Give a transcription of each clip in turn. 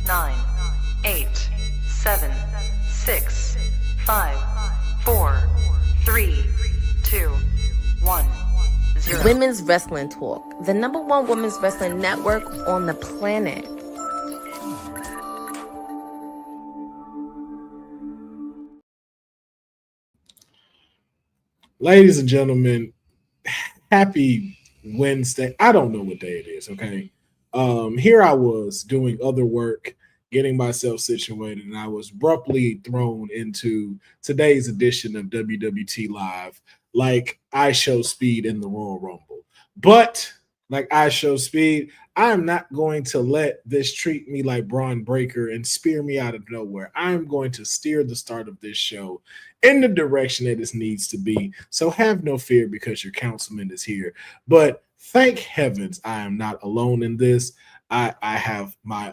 9, 8, 7, 6, 5, 4, 3, 2, 1, 0. Women's Wrestling Talk, the #1 women's wrestling network on the planet. Ladies and gentlemen, happy Wednesday. I don't know what day it is, okay? Here I was doing other work, getting myself situated, and I was abruptly thrown into today's edition of WWT Live, like I show speed in the Royal Rumble. But like I show speed, I'm not going to let this treat me like Braun Breaker and spear me out of nowhere. I'm going to steer the start of this show in the direction that it needs to be. So have no fear because your councilman is here. But thank heavens I am not alone in this. I have my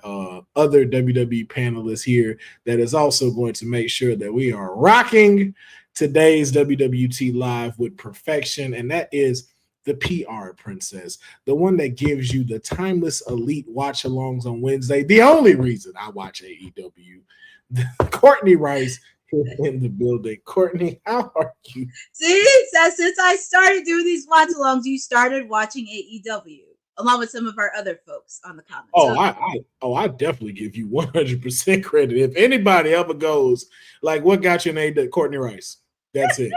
other WWE panelists here that is also going to make sure that we are rocking today's WWT Live with perfection, and that is the PR princess, the one that gives you the timeless elite watch-alongs on Wednesday, the only reason I watch AEW. Courtney Rice in the building. Courtney, how are you? See, since I started doing these watch-alongs, you started watching AEW along with some of our other folks on the comments. I definitely give you 100% credit. If anybody ever goes, like, what got you in AEW? Courtney Rice. That's it.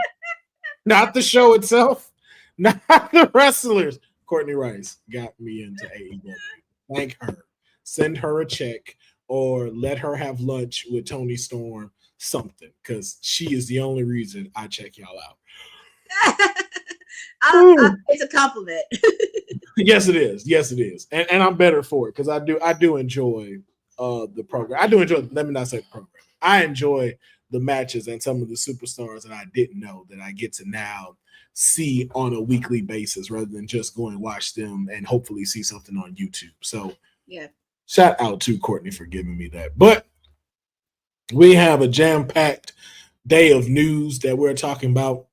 Not the show itself, not the wrestlers. Courtney Rice got me into AEW. Thank her. Send her a check or let her have lunch with Tony Storm, something, because she is the only reason I check y'all out. It's a compliment. Yes, it is. Yes, it is. And I'm better for it because I do enjoy the program. Let me not say the program. I enjoy the matches and some of the superstars that I didn't know that I get to now see on a weekly basis rather than just go and watch them and hopefully see something on YouTube. So yeah, shout out to Courtney for giving me that. But we have a jam-packed day of news that we're talking about.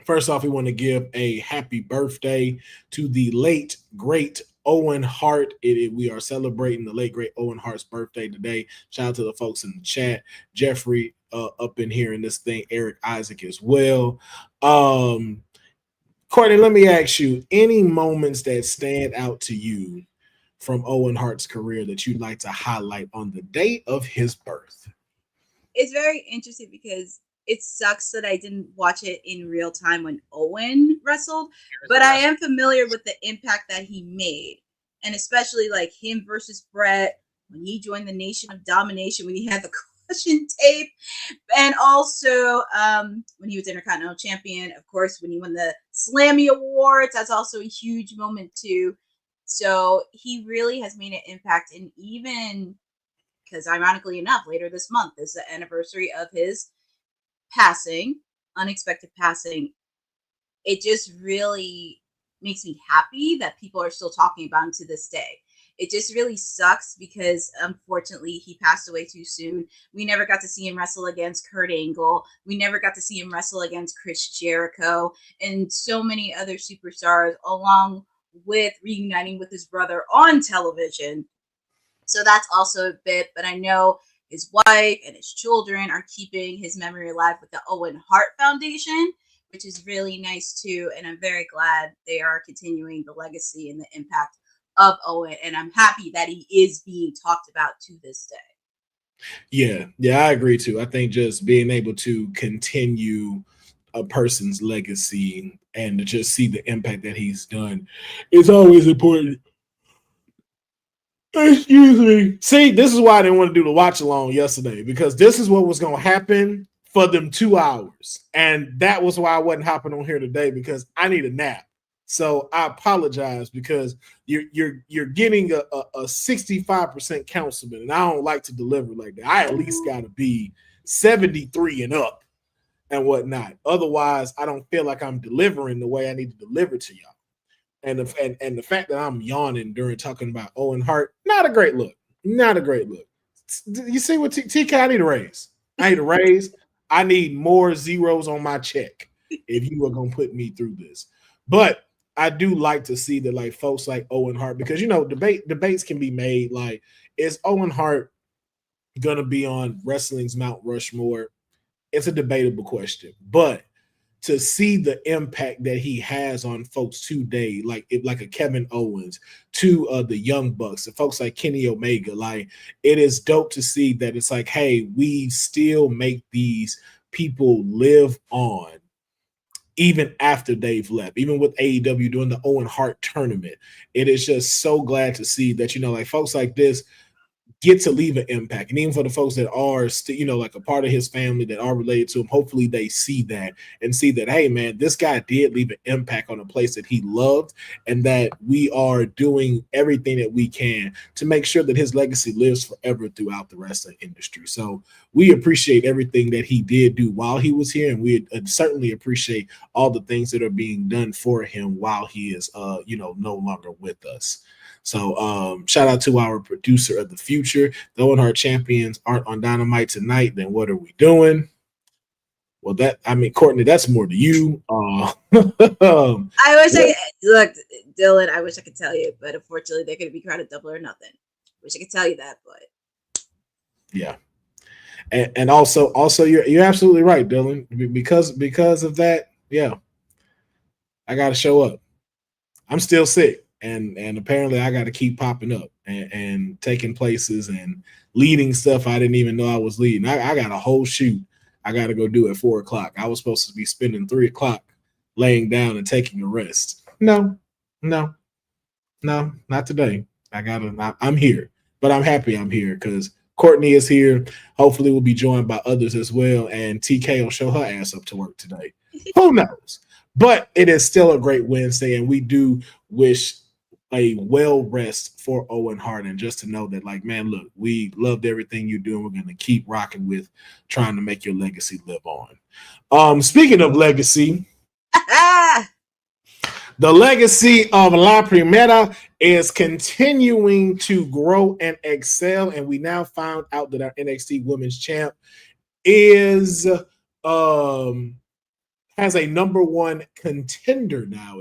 First off, we want to give a happy birthday to the late, great Owen Hart. We are celebrating the late, great Owen Hart's birthday today. Shout out to the folks in the chat. Jeffrey up in here in this thing. Eric Isaac as well. Courtney, let me ask you, any moments that stand out to you from Owen Hart's career that you'd like to highlight on the day of his birth? It's very interesting because it sucks that I didn't watch it in real time when Owen wrestled, but I am familiar with the impact that he made. And especially like him versus Brett, when he joined the Nation of Domination, when he had the caution tape, and also when he was Intercontinental Champion, of course, when he won the Slammy Awards, that's also a huge moment too. So he really has made an impact, and even because ironically enough, later this month is the anniversary of his unexpected passing. It just really makes me happy that people are still talking about him to this day. It just really sucks because unfortunately he passed away too soon. We never got to see him wrestle against Kurt Angle. We never got to see him wrestle against Chris Jericho and so many other superstars, along with reuniting with his brother on television. So that's also a bit, but I know his wife and his children are keeping his memory alive with the Owen Hart Foundation, which is really nice too. And I'm very glad they are continuing the legacy and the impact of Owen. And I'm happy that he is being talked about to this day. Yeah, I agree too. I think just being able to continue a person's legacy and to just see the impact that he's done is always important. Excuse me. See, this is why I didn't want to do the watch along yesterday, because this is what was going to happen for them 2 hours. And that was why I wasn't hopping on here today, because I need a nap. So I apologize, because you're getting a 65% councilman, and I don't like to deliver like that. I at least got to be 73 and up and whatnot. Otherwise, I don't feel like I'm delivering the way I need to deliver to y'all. And the fact that I'm yawning during talking about Owen Hart, not a great look. Not a great look. You see what TK, I need a raise. I need a raise. I need more zeros on my check if you are going to put me through this. But I do like to see that, like, folks like Owen Hart, because, you know, debates can be made. Like, is Owen Hart going to be on wrestling's Mount Rushmore? It's a debatable question, but to see the impact that he has on folks today, like a Kevin Owens, to the Young Bucks, and folks like Kenny Omega, like it is dope to see that it's like, hey, we still make these people live on even after they've left, even with AEW doing the Owen Hart tournament. It is just so glad to see that, like folks like this get to leave an impact. And even for the folks that are still, like a part of his family that are related to him, hopefully they see that and see that, hey man, this guy did leave an impact on a place that he loved, and that we are doing everything that we can to make sure that his legacy lives forever throughout the wrestling industry. So we appreciate everything that he did do while he was here, and we certainly appreciate all the things that are being done for him while he is no longer with us. So shout out to our producer of the future. The Owen Hart champions aren't on Dynamite tonight, then what are we doing? Well, Courtney, that's more to you. I wish look, Dylan, I wish I could tell you, but unfortunately they're going to be crowded Double or Nothing. Wish I could tell you that, but yeah. And also you're absolutely right, Dylan. Because of that, yeah, I got to show up. I'm still sick. And apparently I got to keep popping up and taking places and leading stuff I didn't even know I was leading. I got a whole shoot I got to go do at 4 o'clock. I was supposed to be spending 3 o'clock laying down and taking a rest. No, not today. I'm here, but I'm happy I'm here because Courtney is here. Hopefully we'll be joined by others as well. And TK will show her ass up to work today. Who knows? But it is still a great Wednesday, and we do wish a well rest for Owen Hart, and just to know that, like, man, look, we loved everything you do, and we're going to keep rocking with trying to make your legacy live on. Speaking of legacy, the legacy of La Primera is continuing to grow and excel, and we now found out that our NXT Women's Champ is has a number one contender now,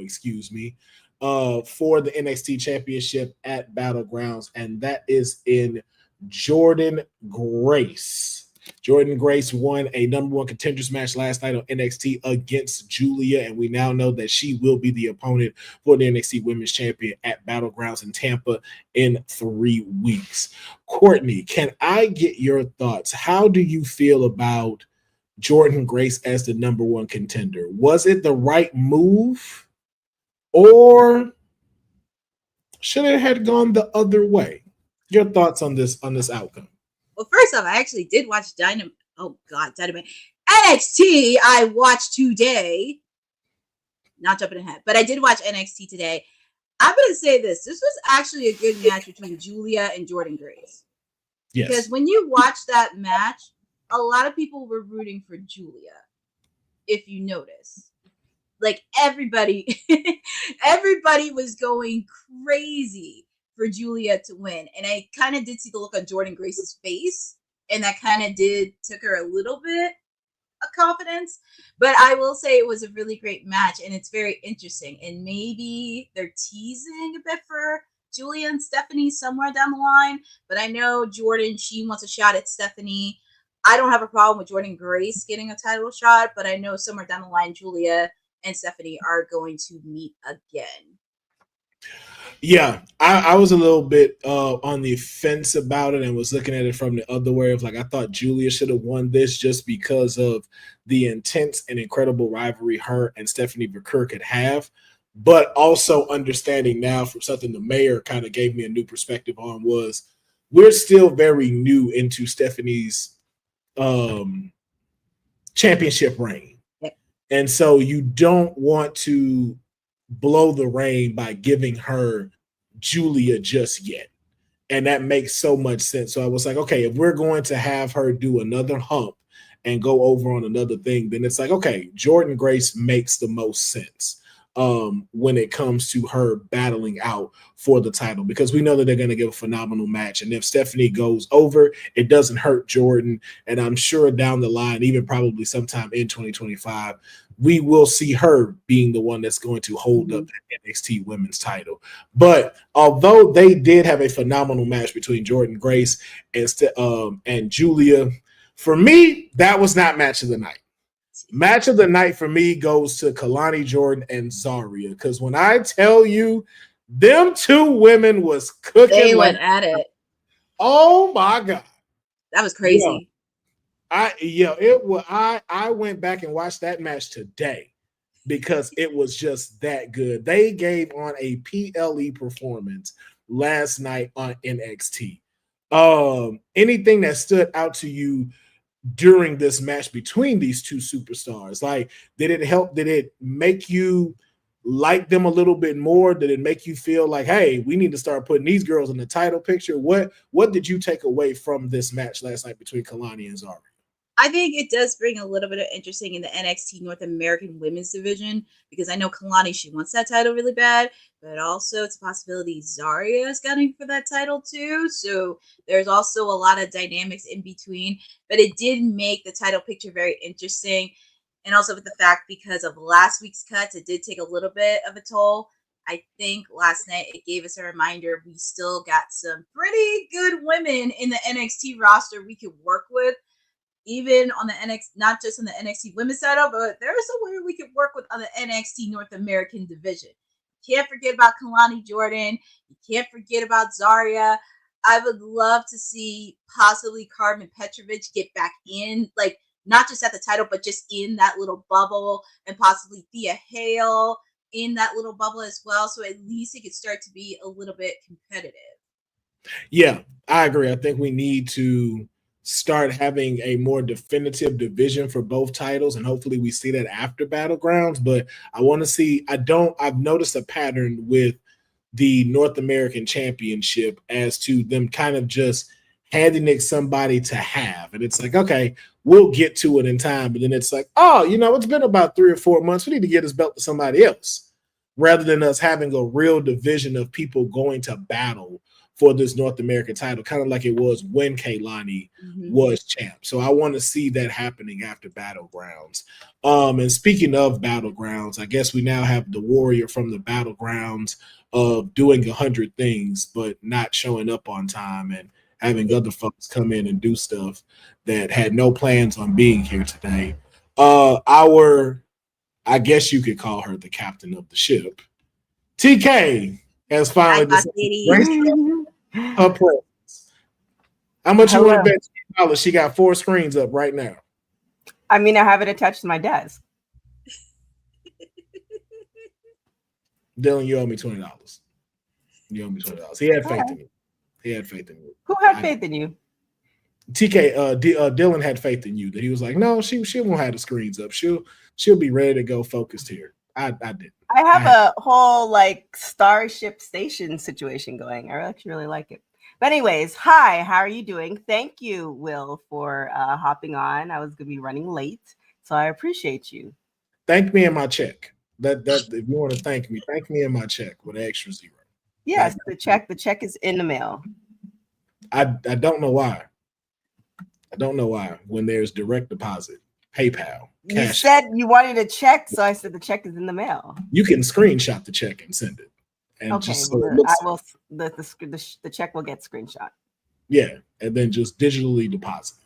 for the NXT Championship at Battlegrounds, and that is in Jordan Grace. Jordan Grace won a number one contenders match last night on NXT against Julia, and we now know that she will be the opponent for the NXT Women's Champion at Battlegrounds in Tampa in 3 weeks. Courtney, can I get your thoughts? How do you feel about Jordan Grace as the number one contender? Was it the right move? Or should it have gone the other way? Your thoughts on this outcome? Well, first off, I actually did watch Dynamite. NXT. I watched today. Not jumping ahead, but I did watch NXT today. I'm going to say this. This was actually a good match between Julia and Jordan Grace. Yes. Because when you watch that match, a lot of people were rooting for Julia, if you notice. Like everybody was going crazy for Julia to win. And I kind of did see the look on Jordan Grace's face, and that kind of took her a little bit of confidence. But I will say it was a really great match, and it's very interesting. And maybe they're teasing a bit for Julia and Stephanie somewhere down the line. But I know Jordan, she wants a shot at Stephanie. I don't have a problem with Jordan Grace getting a title shot, but I know somewhere down the line, Julia and Stephanie are going to meet again. Yeah, I was a little bit on the fence about it and was looking at it from the other way of, like, I thought Julia should have won this just because of the intense and incredible rivalry her and Stephanie McCurk could have, but also understanding now from something the mayor kind of gave me a new perspective on was we're still very new into Stephanie's championship reign. And so you don't want to blow the reign by giving her Julia just yet. And that makes so much sense. So I was like, okay, if we're going to have her do another hump and go over on another thing, then it's like, okay, Jordan Grace makes the most sense. when it comes to her battling out for the title, because we know that they're going to give a phenomenal match. And if Stephanie goes over, it doesn't hurt Jordan. And I'm sure down the line, even probably sometime in 2025, we will see her being the one that's going to hold up the NXT women's title. But although they did have a phenomenal match between Jordan Grace and Julia, for me, that was not match of the night. Match of the night for me goes to Kalani Jordan and Zarya, because when I tell you, them two women was cooking. They went at it. Oh my God, that was crazy. I went back and watched that match today because it was just that good. They gave on a PLE performance last night on NXT. Anything that stood out to you during this match between these two superstars? Like, did it help? Did it make you like them a little bit more? Did it make you feel like, hey, we need to start putting these girls in the title picture? What did you take away from this match last night between Kalani and Zarya? I think it does bring a little bit of interesting in the NXT North American women's division, because I know Kalani, she wants that title really bad, but also it's a possibility Zarya is gunning for that title too. So there's also a lot of dynamics in between, but it did make the title picture very interesting. And also with the fact, because of last week's cuts, it did take a little bit of a toll. I think last night it gave us a reminder we still got some pretty good women in the NXT roster we could work with. Even on the NXT, not just on the NXT women's title, but there's some women we could work with on the NXT North American division. Can't forget about Kalani Jordan. You can't forget about Zarya. I would love to see possibly Carmen Petrovic get back in, like not just at the title, but just in that little bubble, and possibly Thea Hale in that little bubble as well. So at least it could start to be a little bit competitive. Yeah, I agree. I think we need to start having a more definitive division for both titles, and hopefully we see that after Battlegrounds. But I want to see, I've noticed a pattern with the North American Championship as to them kind of just handing it somebody to have. And it's like, okay, we'll get to it in time. But then it's like, oh, it's been about 3 or 4 months. We need to get this belt to somebody else, rather than us having a real division of people going to battle for this North American title, kind of like it was when Kaylani was champ. So I want to see that happening after Battlegrounds. And speaking of Battlegrounds, I guess we now have the Warrior from the Battlegrounds of doing 100 things, but not showing up on time and having other folks come in and do stuff that had no plans on being here today. I guess you could call her the captain of the ship, TK, has finally decided her presence. How much you want to bet $2? She got 4 screens up right now. I mean, I have it attached to my desk. Dylan, you owe me $20. You owe me $20. He had faith in you. He had faith in you. Who had faith in you? TK, Dylan had faith in you. That he was like, no, she won't have the screens up. She'll be ready to go focused here. I did. I have a whole like Starship Station situation going. I actually really like it. But anyways, hi, how are you doing? Thank you, Will, for hopping on. I was gonna be running late, so I appreciate you. Thank me in my check. That if you want to thank me in my check with an extra 0. Yes, the check is in the mail. I don't know why. I don't know why when there's direct deposit, PayPal. You said you wanted a check, so I said the check is in the mail. You can screenshot the check and send it. And okay, just so the check will get screenshot. Yeah, and then just digitally deposit.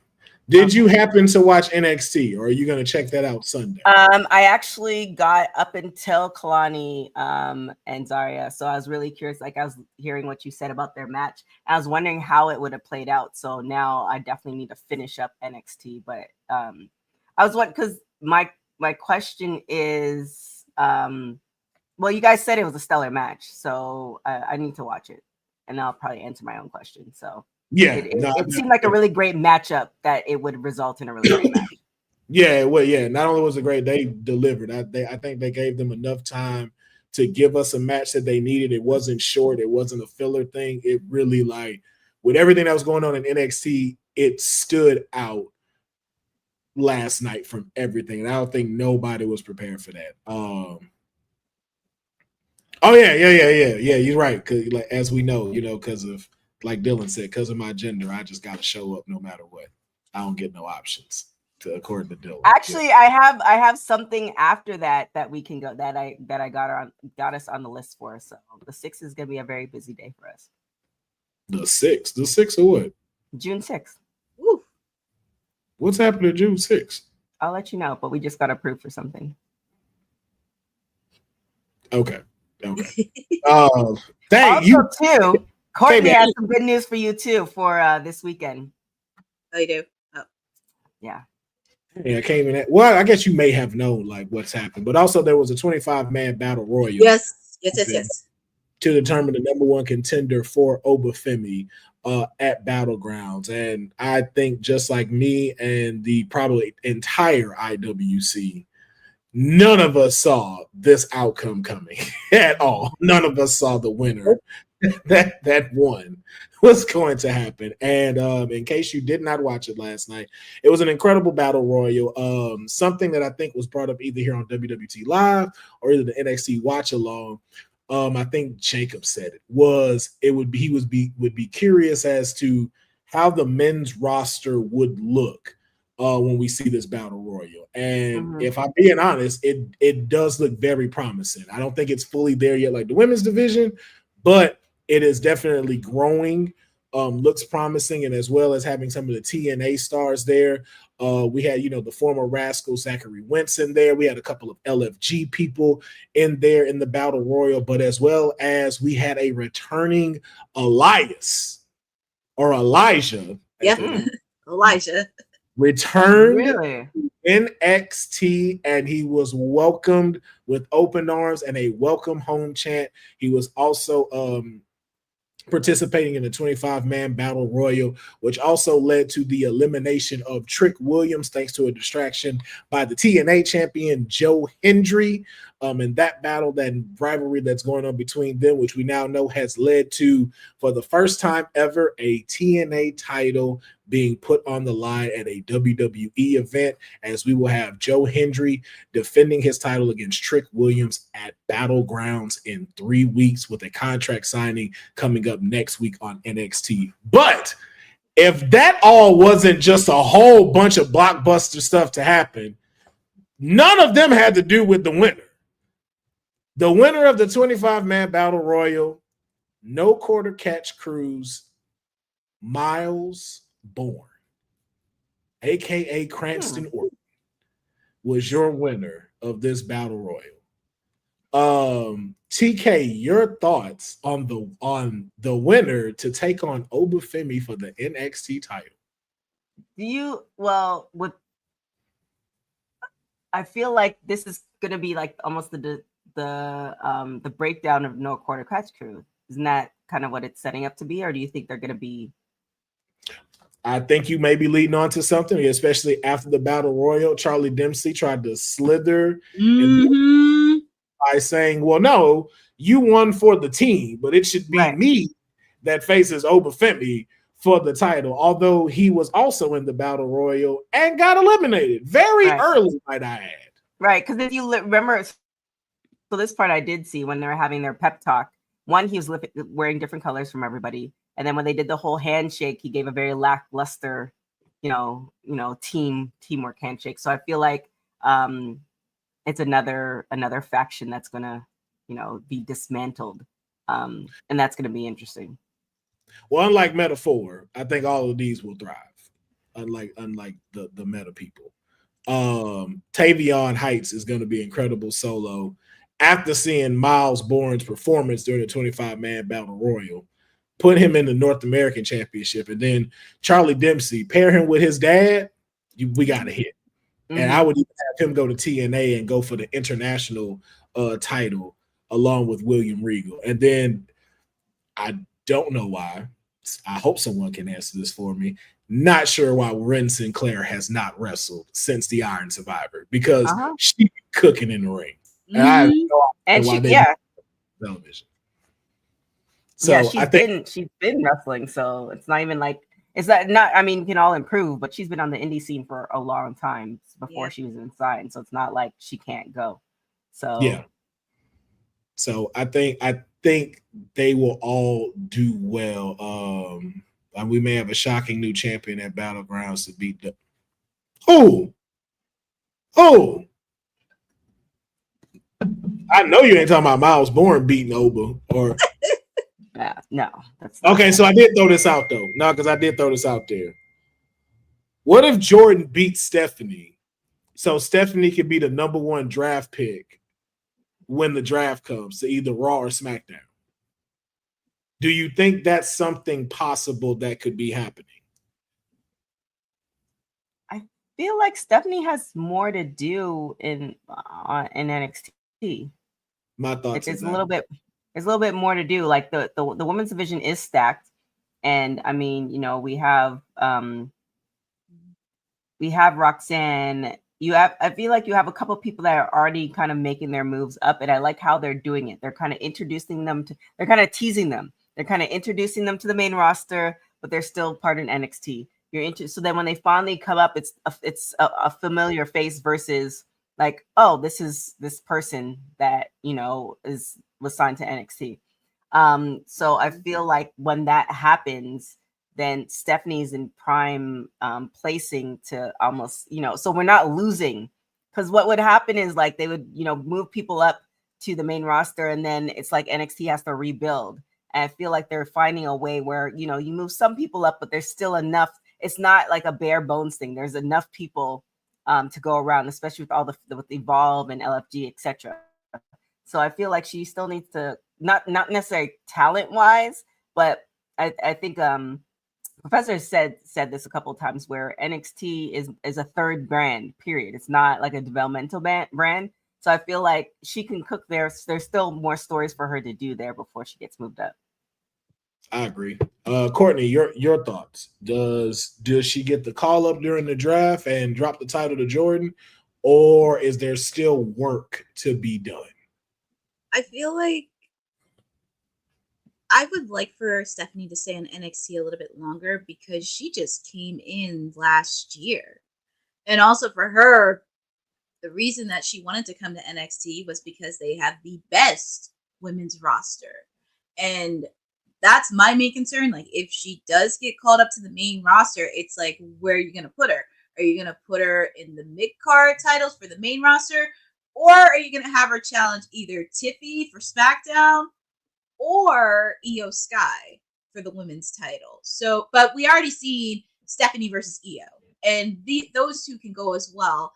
Did you happen to watch NXT, or are you going to check that out Sunday? I actually got up until Kalani and Zarya, so I was really curious. Like I was hearing what you said about their match. I was wondering how it would have played out. So now I definitely need to finish up NXT. But I was wondering because my question is, well, you guys said it was a stellar match, so I need to watch it, and I'll probably answer my own question. So. Yeah, it seemed like a really great matchup that it would result in a really great match. Yeah, well, yeah. Not only was it great, they delivered. I think they gave them enough time to give us a match that they needed. It wasn't short. It wasn't a filler thing. It really, like, with everything that was going on in NXT, it stood out last night from everything. And I don't think nobody was prepared for that. Oh yeah. You're right. Cause like as we know, because of like Dylan said, because of my gender, I just gotta show up no matter what. I don't get no options. According to Dylan. Actually, I have something after that we can go that I got us on the list for. So the 6th is gonna be a very busy day for us. The 6th of what? June 6th. Woo. What's happening June 6th? I'll let you know, but we just got approved for something. Okay. Thank also, you too. Courtney Hey, has some good news for you too for this weekend. Oh, you do? Oh. Yeah. Yeah, came in at, well, I guess you may have known like what's happened, but also there was a 25-man battle royal. Yes. To determine the number one contender for Obafemi at Battlegrounds. And I think just like me and the probably entire IWC, none of us saw this outcome coming at all. None of us saw the winner that won was going to happen. And in case you did not watch it last night, it was an incredible battle royal. Something that I think was brought up either here on WWT Live or either the NXT Watch Along. I think Jacob said would be curious as to how the men's roster would look when we see this battle royal. And if I'm being honest, it does look very promising. I don't think it's fully there yet, like the women's division, but it is definitely growing. Looks promising, and as well as having some of the TNA stars there. We had, the former Rascal Zachary Wentz in there. We had a couple of LFG people in there in the battle royal, but as well as we had a returning Elijah. Yep. Elijah returned really? NXT, and he was welcomed with open arms and a welcome home chant. He was also participating in the 25-man battle royal, which also led to the elimination of Trick Williams thanks to a distraction by the TNA champion Joe Hendry. And that battle, that rivalry that's going on between them, which we now know has led to, for the first time ever, a TNA title being put on the line at a WWE event, as we will have Joe Hendry defending his title against Trick Williams at Battlegrounds in 3 weeks, with a contract signing coming up next week on NXT. But if that all wasn't just a whole bunch of blockbuster stuff to happen, none of them had to do with the winner. The winner of the 25-man battle royal, no quarter catch cruise, Miles Bourne, aka Cranston Orton, was your winner of this battle royal. TK, your thoughts on the winner to take on Obafemi for the NXT title? I feel like this is gonna be like almost the breakdown of no quarter catch crew. Isn't that kind of what it's setting up to be, or do you think they're gonna be? I think you may be leading on to something, especially after the battle royal. Charlie Dempsey tried to slither by saying, well, no, you won for the team, but it should be me that faces Obafemi for the title, although he was also in the battle royal and got eliminated very early, might I add. Right, because if you remember, so this part I did see when they were having their pep talk. One, he was wearing different colors from everybody. And then when they did the whole handshake, he gave a very lackluster, teamwork handshake. So I feel like it's another faction that's gonna, be dismantled, and that's gonna be interesting. Well, unlike Metaphor, I think all of these will thrive. Unlike the meta people, Tavion Heights is going to be incredible solo. After seeing Miles Bourne's performance during the 25-man battle royal, put him in the North American Championship, and then Charlie Dempsey, pair him with his dad, we got a hit. And I would even have him go to TNA and go for the international title along with William Regal. And then I don't know why. I hope someone can answer this for me. Not sure why Ren Sinclair has not wrestled since the Iron Survivor, because she's cooking in the ring. And I have no idea why they television. So she's been wrestling, so it's not even like I mean, you can all improve, but she's been on the indie scene for a long time before she was inside, so it's not like she can't go. So So I think they will all do well. And we may have a shocking new champion at Battlegrounds to beat the oh. I know you ain't talking about Miles Bourne beating Oba or Yeah, no, that's not okay. So I did throw this out though. No, because I did throw this out there. What if Jordan beats Stephanie? So Stephanie could be the number one draft pick when the draft comes to either Raw or SmackDown. Do you think that's something possible that could be happening? I feel like Stephanie has more to do in NXT. My thoughts. It's a little bit. There's a little bit more to do. Like the women's division is stacked, and I mean, you know, we have Roxanne. I feel like you have a couple of people that are already kind of making their moves up, and I like how they're doing it. They're kind of introducing them to. They're kind of teasing them. They're kind of introducing them to the main roster, but they're still part of NXT. So then when they finally come up, it's a familiar face versus like, oh, this is this person that, you know, was signed to NXT. So I feel like when that happens, then Stephanie's in prime placing to almost, you know, so we're not losing, because what would happen is like they would, you know, move people up to the main roster, and then it's like NXT has to rebuild. And I feel like they're finding a way where, you know, you move some people up, but there's still enough. It's not like a bare bones thing. There's enough people to go around, especially with all with Evolve and LFG, etc. So I feel like she still needs to not necessarily talent wise, but I think Professor said this a couple of times where NXT is a third brand. Period. It's not like a developmental brand. So I feel like she can cook there. There's still more stories for her to do there before she gets moved up. I agree. Courtney, your thoughts. Does she get the call up during the draft and drop the title to Jordan, or is there still work to be done? I feel like I would like for Stephanie to stay in NXT a little bit longer because she just came in last year. And also for her, the reason that she wanted to come to NXT was because they have the best women's roster. And that's my main concern. Like, if she does get called up to the main roster, it's like, where are you going to put her? Are you going to put her in the mid-card titles for the main roster? Or are you going to have her challenge either Tiffy for SmackDown or Io Sky for the women's title? So, but we already seen Stephanie versus Io. And those two can go as well.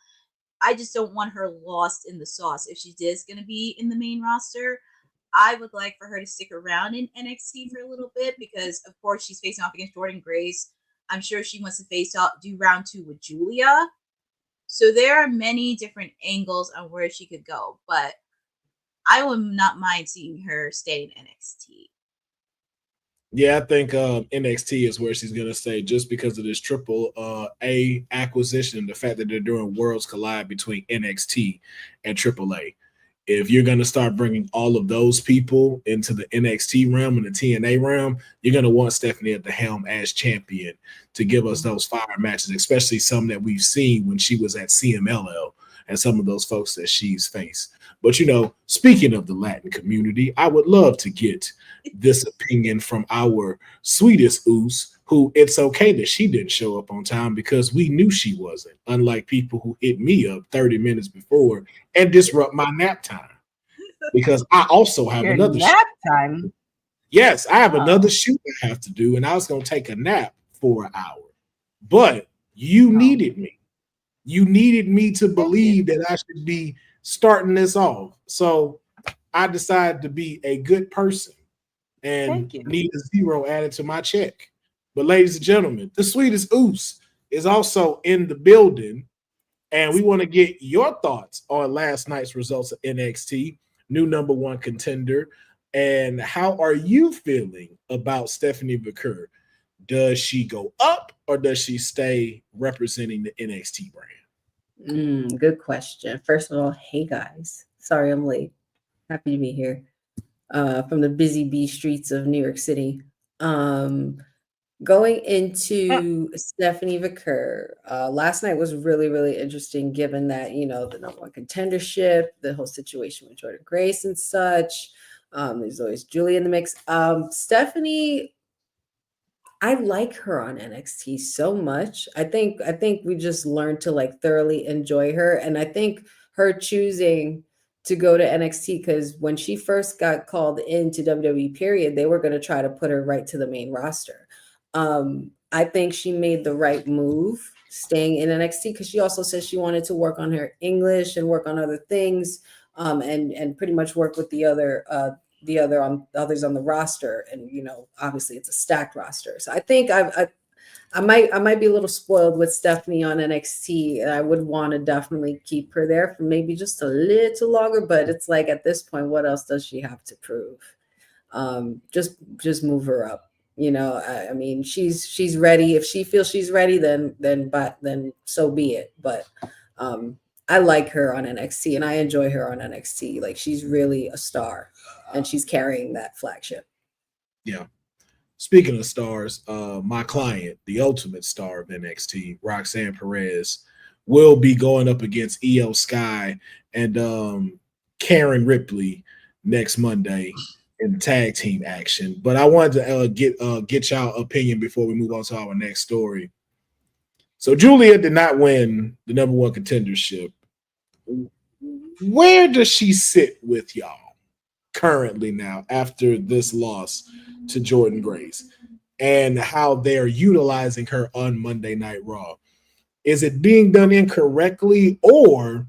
I just don't want her lost in the sauce. If she is going to be in the main roster, I would like for her to stick around in NXT for a little bit because, of course, she's facing off against Jordan Grace. I'm sure she wants to do round 2 with Julia. So there are many different angles on where she could go, but I would not mind seeing her stay in NXT. Yeah, I think NXT is where she's going to stay just because of this triple A acquisition, the fact that they're doing Worlds Collide between NXT and AAA. If you're going to start bringing all of those people into the NXT realm and the TNA realm, you're going to want Stephanie at the helm as champion to give us those fire matches, especially some that we've seen when she was at CMLL and some of those folks that she's faced. But, you know, speaking of the Latin community, I would love to get this opinion from our sweetest Oos, who it's okay that she didn't show up on time because we knew she wasn't, unlike people who hit me up 30 minutes before and disrupt my nap time. Because I also have another nap time. Yes, I have another shoot I have to do, and I was going to take a nap for an hour. But you needed me. You needed me to believe that I should be starting this off. So I decided to be a good person and need a 0 added to my check. But ladies and gentlemen, the sweetest Oos is also in the building, and we want to get your thoughts on last night's results of NXT, new number 1 contender, and how are you feeling about Stephanie McCurry? Does she go up or does she stay representing the NXT brand? Good question. First of all, hey guys. Sorry I'm late. Happy to be here from the busy bee streets of New York City. Going into Stephanie Vicker, last night was really, really interesting given that, the number one contendership, the whole situation with Jordan Grace and such. There's always Julia in the mix. Stephanie, I like her on NXT so much. I think we just learned to like thoroughly enjoy her. And I think her choosing to go to NXT, because when she first got called into WWE, period, they were going to try to put her right to the main roster. I think she made the right move staying in NXT, because she also said she wanted to work on her English and work on other things, and pretty much work with others on the roster. And obviously it's a stacked roster, so I think I might be a little spoiled with Stephanie on NXT, and I would want to definitely keep her there for maybe just a little longer. But it's like, at this point, what else does she have to prove? Just move her up. I mean, she's ready. If she feels she's ready, then so be it. But I like her on NXT, and I enjoy her on NXT. Like, she's really a star, and she's carrying that flagship. Yeah. Speaking of stars, my client, the ultimate star of NXT, Roxanne Perez, will be going up against Io Sky and Karen Ripley next Monday in tag team action. But I wanted to get y'all opinion before we move on to our next story. So Julia did not win the number one contendership. Where does she sit with y'all currently now after this loss to Jordan Grace, and how they're utilizing her on Monday Night Raw? Is it being done incorrectly, or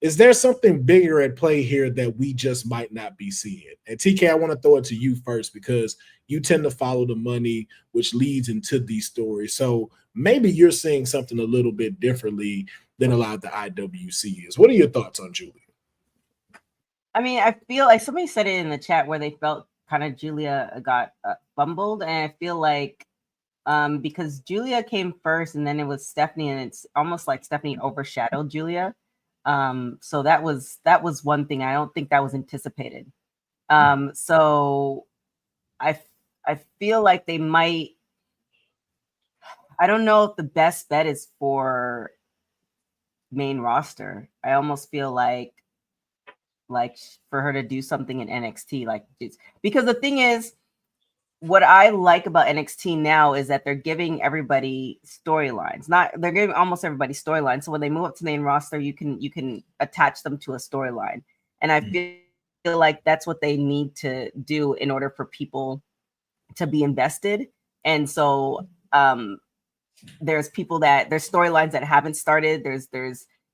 is there something bigger at play here that we just might not be seeing? And TK, I want to throw it to you first, because you tend to follow the money, which leads into these stories. So maybe you're seeing something a little bit differently than a lot of the IWC is. What are your thoughts on Julia? I mean, I feel like somebody said it in the chat where they felt kind of Julia got fumbled, and I feel like because Julia came first and then it was Stephanie, and it's almost like Stephanie overshadowed Julia. So that was one thing. I don't think that was anticipated. So I feel like they might. I don't know if the best bet is for main roster. I almost feel like for her to do something in NXT, because the thing is, what I like about NXT now is that they're giving everybody storylines. They're giving almost everybody storylines. So when they move up to the main roster, you can attach them to a storyline. And I feel like that's what they need to do in order for people to be invested. And so there's storylines that haven't started. There's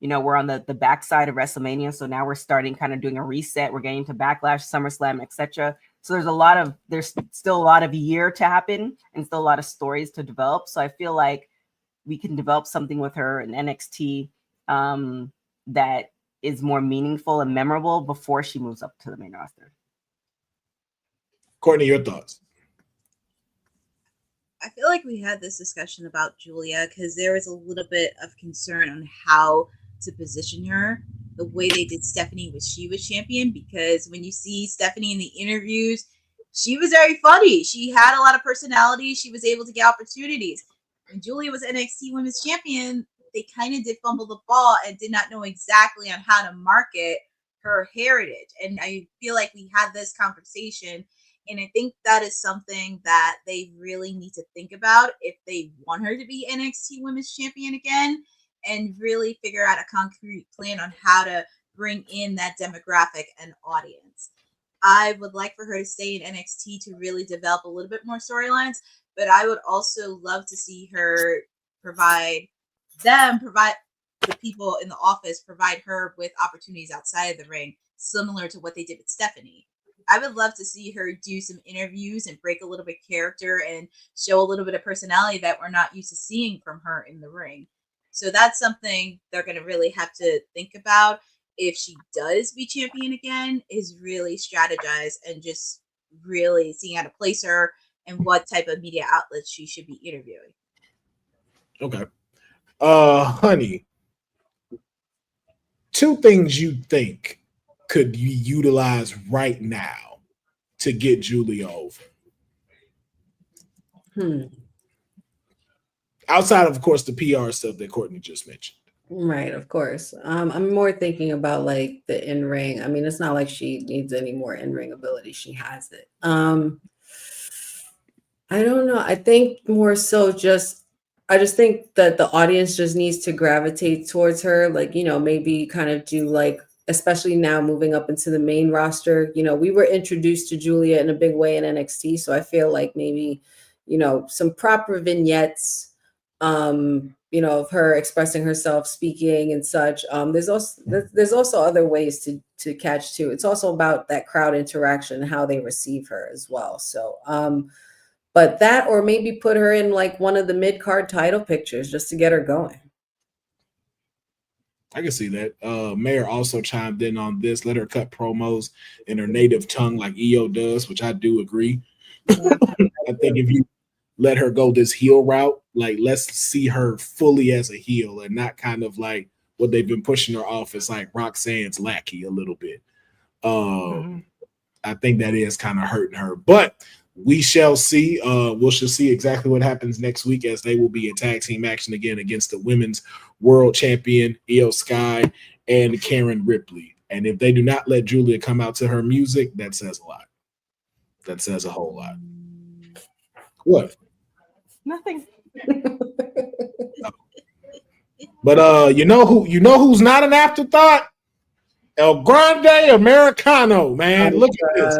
we're on the backside of WrestleMania, so now we're starting kind of doing a reset. We're getting to Backlash, SummerSlam, etc. So there's still a lot of year to happen and still a lot of stories to develop. So I feel like we can develop something with her in NXT that is more meaningful and memorable before she moves up to the main roster. Courtney, your thoughts? I feel like we had this discussion about Julia because there was a little bit of concern on how to position her. The way they did Stephanie when she was champion, because when you see Stephanie in the interviews, she was very funny. She had a lot of personality. She was able to get opportunities. When Julia was NXT Women's Champion, they kind of did fumble the ball and did not know exactly on how to market her heritage. And I feel like we had this conversation, and I think that is something that they really need to think about if they want her to be NXT Women's Champion again, and really figure out a concrete plan on how to bring in that demographic and audience. I would like for her to stay in NXT to really develop a little bit more storylines, but I would also love to see her provide the people in the office, provide her with opportunities outside of the ring, similar to what they did with Stephanie. I would love to see her do some interviews and break a little bit of character and show a little bit of personality that we're not used to seeing from her in the ring. So that's something they're going to really have to think about if she does be champion again, is really strategize and just really seeing how to place her and what type of media outlets she should be interviewing. Okay. Honey, two things you think could be utilized right now to get Julia over? Outside of course, the PR stuff that Courtney just mentioned. Right, of course. I'm more thinking about like the in-ring. I mean, it's not like she needs any more in-ring ability. She has it. I don't know. I think more so I just think that the audience just needs to gravitate towards her. Like, maybe kind of do like, especially now moving up into the main roster, we were introduced to Julia in a big way in NXT. So I feel like maybe, some proper vignettes, of her expressing herself, speaking and such. There's also other ways to catch too. It's also about that crowd interaction, how they receive her as well. So, but that, or maybe put her in like one of the mid-card title pictures just to get her going. I can see that. Mayor also chimed in on this. Let her cut promos in her native tongue like EO does, which I do agree. I think if you let her go this heel route, like let's see her fully as a heel and not kind of like what they've been pushing her off as like Roxanne's lackey a little bit. I think that is kind of hurting her, but we shall see. We shall see exactly what happens next week, as they will be in tag team action again against the women's world champion Io Sky and Karen Ripley. And if they do not let Julia come out to her music, that says a lot. That says a whole lot. What? Nothing. But you know who's not an afterthought? El Grande Americano, man. Look at this.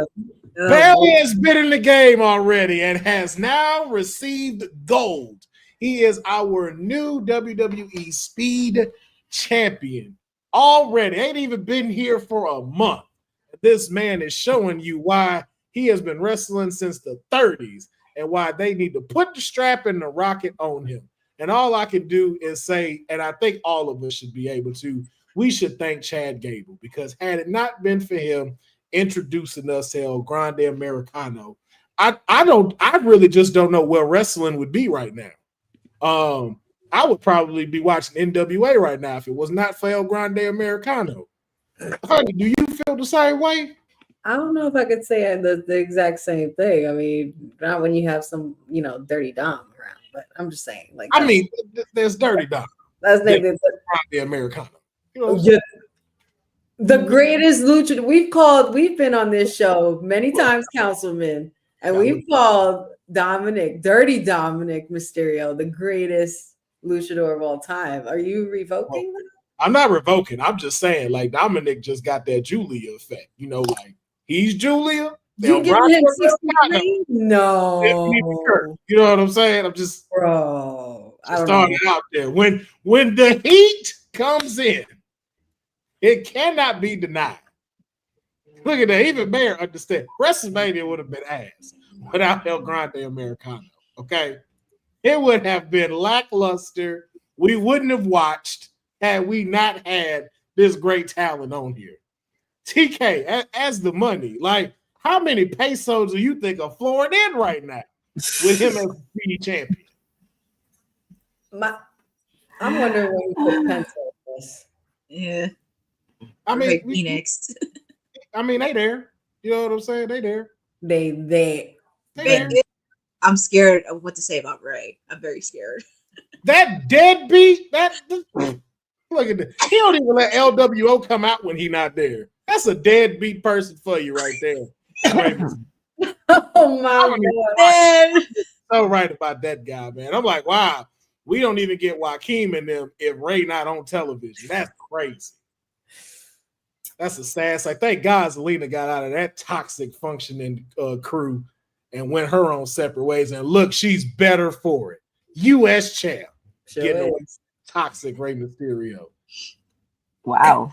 Bailey has been in the game already and has now received gold. He is our new WWE Speed Champion already. Ain't even been here for a month. This man is showing you why he has been wrestling since the 30s and why they need to put the strap and the rocket on him. And all I can do is say, and I think all of us should be able to, we should thank Chad Gable, because had it not been for him introducing us to El Grande Americano, I really just don't know where wrestling would be right now. I would probably be watching NWA right now if it was not for El Grande Americano. Honey, do you feel the same way? I don't know if I could say the exact same thing. I mean, not when you have some, Dirty Dom around, but I'm just saying, like, I mean, there's Dirty Dom. That's El Grande Americano. Yeah. The greatest luchador we've been on this show many times, Councilman, and we've called Dirty Dominic Mysterio, the greatest luchador of all time. Are you revoking that? I'm not revoking. I'm just saying, like, Dominic just got that Julia effect. Like, he's Julia. You giving him 63? No. You know what I'm saying? I'm just, bro. Just throwing it out there. When the heat comes in, it cannot be denied. Look at that. Even Mayor understand. WrestleMania would have been ass without El Grande Americano. Okay? It would have been lackluster. We wouldn't have watched had we not had this great talent on here. TK, as the money, like, how many pesos do you think are flowing in right now with him as the speed champion? I'm wondering where you put pencil in this. Yeah. I mean, Phoenix. I mean, they there. You know what I'm saying? They there. They I'm scared of what to say about Ray. I'm very scared. That deadbeat. Look at that. He don't even let LWO come out when he not there. That's a deadbeat person for you right there. Oh my God. So right about that guy, man. I'm like, wow, we don't even get Joaquin in them if Ray not on television. That's crazy. That's a sad sight. Thank God Zelina got out of that toxic functioning crew and went her own separate ways. And look, she's better for it. U.S. champ. Sure getting away toxic Rey Mysterio. Wow.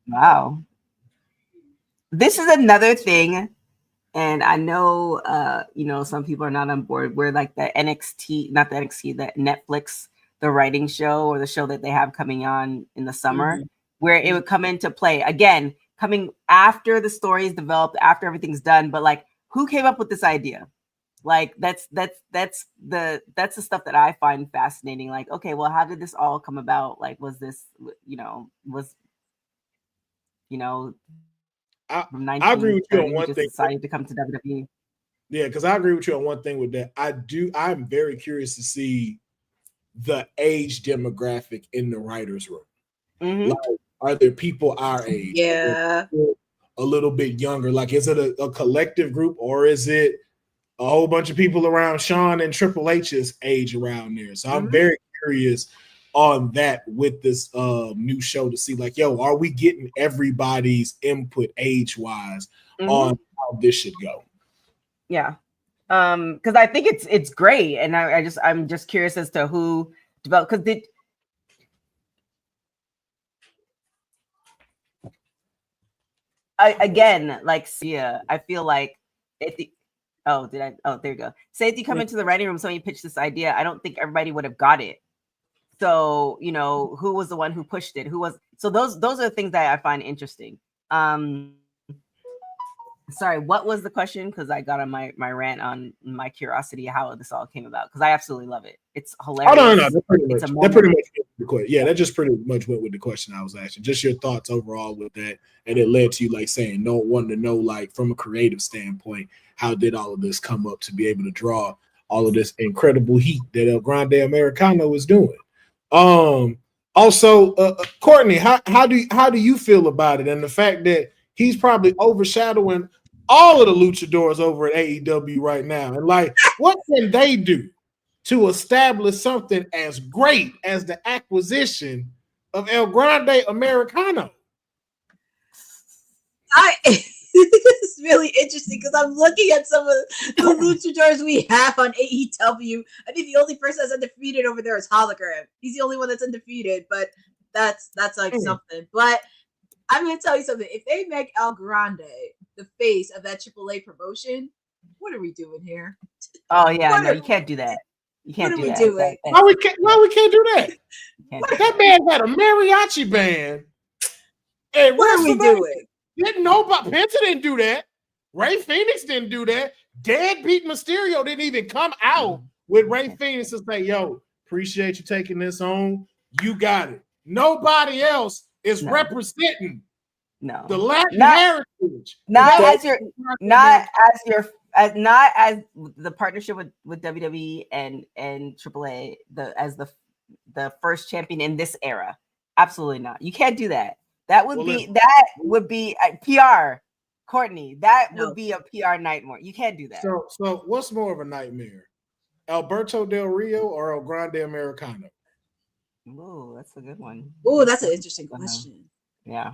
Wow. This is another thing, and I know some people are not on board. We're like the NXT, not the NXT, the Netflix, the writing show or the show that they have coming on in the summer, where it would come into play again, coming after the story is developed, after everything's done. But like, who came up with this idea? Like that's the stuff that I find fascinating. Like, okay, well, how did this all come about? Like, was this, I agree with you on one thing. Decided to come to WWE. Yeah, because I agree with you on one thing with that. I'm very curious to see the age demographic in the writers' room. Mhm. Like, are there people our age? Yeah. A little bit younger. Like, is it a collective group, or is it a whole bunch of people around Sean and Triple H's age around there? So I'm very curious on that with this new show to see, like, yo, are we getting everybody's input age-wise on how this should go? Yeah. Because I think it's great, and I'm just curious as to who developed, because again, like Sia, I feel like there you go. Say if you come into the writing room, somebody pitched this idea, I don't think everybody would have got it. So, you know, who was the one who pushed it? So those are the things that I find interesting. Sorry, what was the question? Because I got on my rant on my curiosity how this all came about, because I absolutely love it. It's hilarious. Oh, no. That pretty much the question. Yeah, that just pretty much went with the question I was asking. Just your thoughts overall with that, and it led to you like saying, no, wanting to know, like, from a creative standpoint, how did all of this come up to be able to draw all of this incredible heat that El Grande Americano is doing? Also, Courtney, how do you feel about it, and the fact that he's probably overshadowing all of the luchadors over at AEW right now? And like, what can they do to establish something as great as the acquisition of El Grande Americano? It's really interesting because I'm looking at some of the luchadors we have on AEW. I think the only person that's undefeated over there is Hologram. He's the only one that's undefeated, but that's like something. But I'm going to tell you something. If they make El Grande the face of that AAA promotion, what are we doing here? Oh yeah, no, you can't do that. You can't do that. Why we can't do that? That man had a mariachi band. And what are we doing? Didn't nobody? Penta didn't do that. Ray Phoenix didn't do that. Deadbeat Mysterio didn't even come out with Ray Phoenix and say, "Yo, appreciate you taking this on. You got it." Nobody else is representing the Latin heritage. Not as the partnership with WWE and AAA as the first champion in this era. Absolutely not. You can't do that. That would be PR, Courtney. Would be a PR nightmare. You can't do that. So what's more of a nightmare, Alberto Del Rio or El Grande Americano? Oh, that's a good one. Oh, that's an interesting question. Yeah.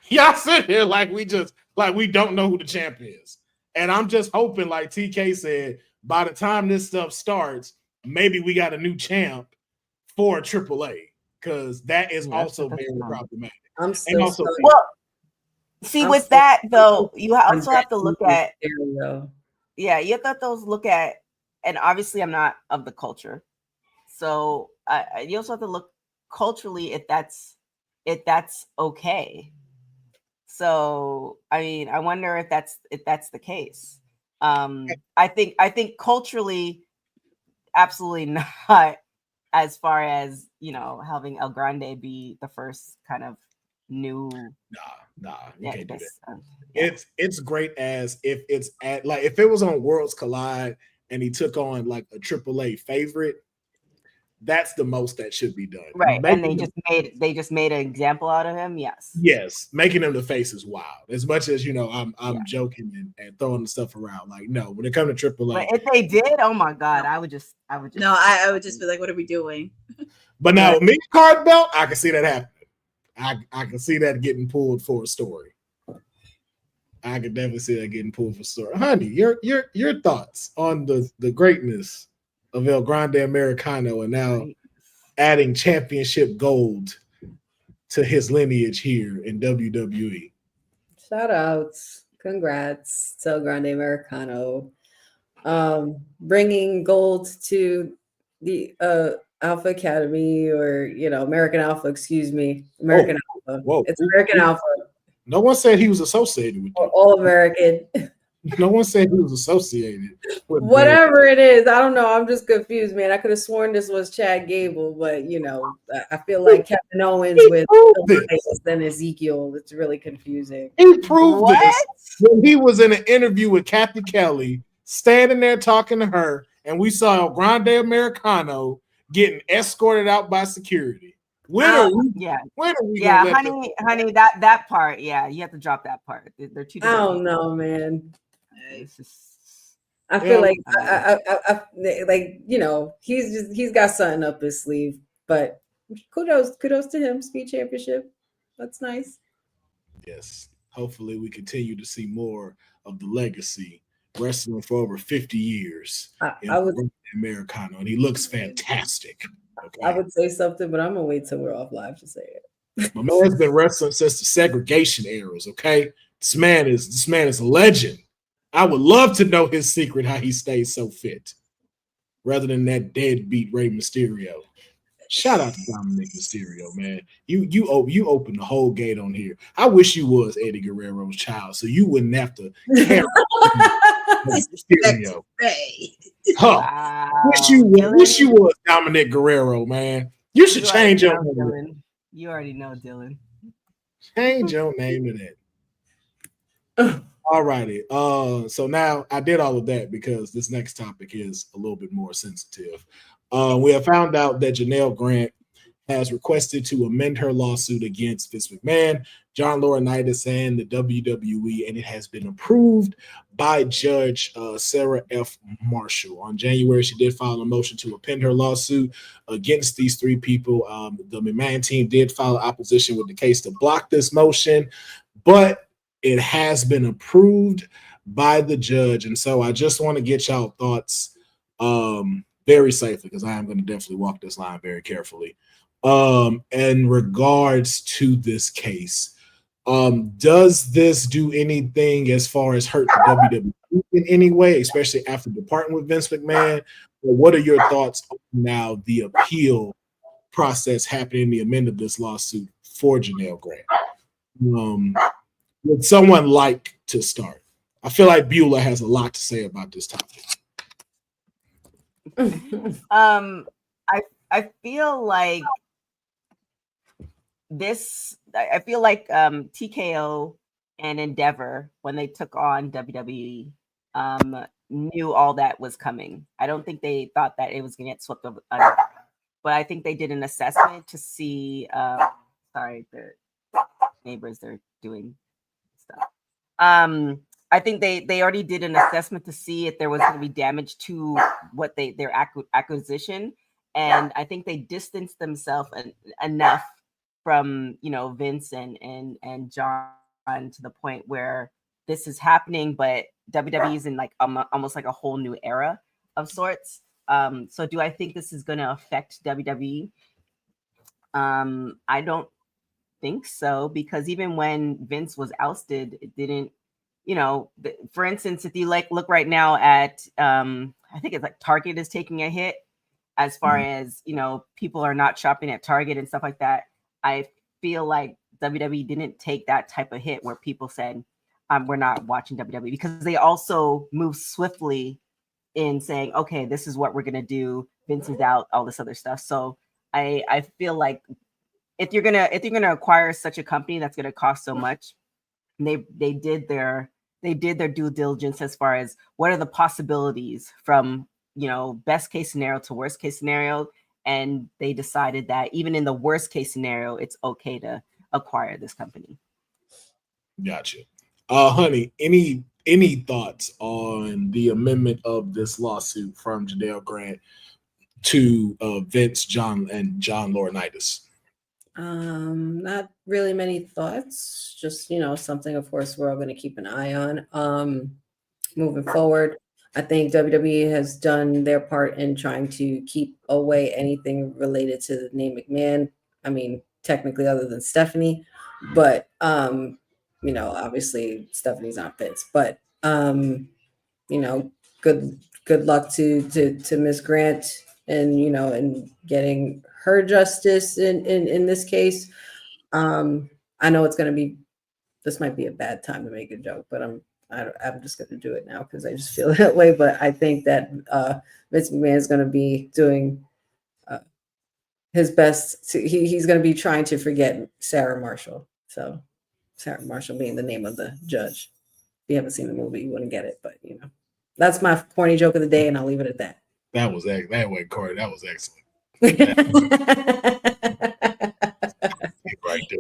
y'all sit here like we don't know who the champ is, and I'm just hoping, like TK said, by the time this stuff starts, maybe we got a new champ for AAA, because that is also very problematic. With that though, you also have to look at. Yeah, you have to look at, and obviously I'm not of the culture, so you also have to look culturally if that's okay. So I mean, I wonder if that's the case. I think culturally, absolutely not. As far as, you know, having El Grande be the first kind of new. Nah, you can't do that. It's great as if it's if it was on Worlds Collide and he took on like a AAA favorite. That's the most that should be done, right? And they just made an example out of him. Yes, making him the face is wild. As much as, you know, I'm joking and throwing the stuff around. Like, no, when it comes to AAA, but if they did, oh my god, I would just I would just be like, what are we doing? But now, mid card belt, I can see that happening. I can see that getting pulled for a story. I could definitely see that getting pulled for a story. Honey, your thoughts on the greatness of El Grande Americano, and now adding championship gold to his lineage here in WWE. Shout outs. Congrats to El Grande Americano. Bringing gold to the Alpha Academy, or, you know, American Alpha, excuse me. American Alpha. It's American Alpha. No one said he was associated with All American. No one said he was associated with Whatever it is, I don't know. I'm just confused, man. I could have sworn this was Chad Gable, but I feel like Kevin Owens He with proved this. then Ezekiel. It's really confusing. He proved What? this when he was in an interview with Kathy Kelly, standing there talking to her, and we saw Grande Americano getting escorted out by security. When are we Yeah. gonna Yeah, let honey, that part, yeah, you have to drop that part. They're two I different don't people. know, man. It's just, I feel like he's got something up his sleeve. But kudos to him. Speed championship. That's nice. Yes. Hopefully we continue to see more of the legacy wrestling for over 50 years I would in Americano, and he looks fantastic. Okay. I would say something, but I'm gonna wait till we're off live to say it. My man's been wrestling since the segregation eras. Okay, this man is a legend. I would love to know his secret, how he stays so fit, rather than that deadbeat Rey Mysterio. Shout out to Dominic Mysterio, man. You opened the whole gate on here. I wish you was Eddie Guerrero's child, so you wouldn't have to carry Mysterio. Huh. wow. Wish you was Dominic Guerrero, man. You should change your name. Dylan. You already know, Dylan. Change your name to that. All righty. So now I did all of that because this next topic is a little bit more sensitive. We have found out that Janelle Grant has requested to amend her lawsuit against Vince McMahon, John Laurinaitis, and the WWE, and it has been approved by Judge Sarah F. Marshall. On January, she did file a motion to append her lawsuit against these three people. The McMahon team did file opposition with the case to block this motion, but it has been approved by the judge. And so I just want to get y'all thoughts very safely, because I am going to definitely walk this line very carefully. In regards to this case, does this do anything as far as hurt the WWE in any way, especially after departing with Vince McMahon? Or what are your thoughts on now the appeal process happening, the amendment of this lawsuit for Janelle Grant? Would someone like to start? I feel like Beulah has a lot to say about this topic. I feel like TKO and Endeavor, when they took on WWE, knew all that was coming. I don't think they thought that it was going to get swept over, but I think they did an assessment to see. Sorry, the neighbors, they're doing stuff. I think they already did an assessment to see if there was going to be damage to what their acquisition, and I think they distanced themselves enough from Vince and John to the point where this is happening, but WWE is in like almost like a whole new era of sorts. So do I think this is going to affect WWE? I don't think so, because even when Vince was ousted, it didn't. For instance, if you look right now at, I think it's like Target is taking a hit as far as, people are not shopping at Target and stuff like that. I feel like WWE didn't take that type of hit where people said, we're not watching WWE, because they also moved swiftly in saying, okay, this is what we're going to do. Vince is out, all this other stuff. So I feel like if you're going to acquire such a company that's going to cost so much, they did their due diligence as far as what are the possibilities from best case scenario to worst case scenario, and they decided that even in the worst case scenario, it's okay to acquire this company. Gotcha. Honey, any thoughts on the amendment of this lawsuit from Janelle Grant to Vince, John Laurinaitis? Not really many thoughts, just something of course we're all going to keep an eye on moving forward. I think WWE has done their part in trying to keep away anything related to the name McMahon. I mean, technically other than Stephanie, but obviously Stephanie's not Vince, but good luck to Miss Grant and and getting her justice in this case. I know it's going to be, this might be a bad time to make a joke, but I'm I'm just going to do it now because I just feel that way. But I think that Vince McMahon is going to be doing his best. He's going to be trying to forget Sarah Marshall. So Sarah Marshall being the name of the judge. If you haven't seen the movie, you wouldn't get it. But that's my corny joke of the day, and I'll leave it at that. That way, Corey. That was excellent. Right there.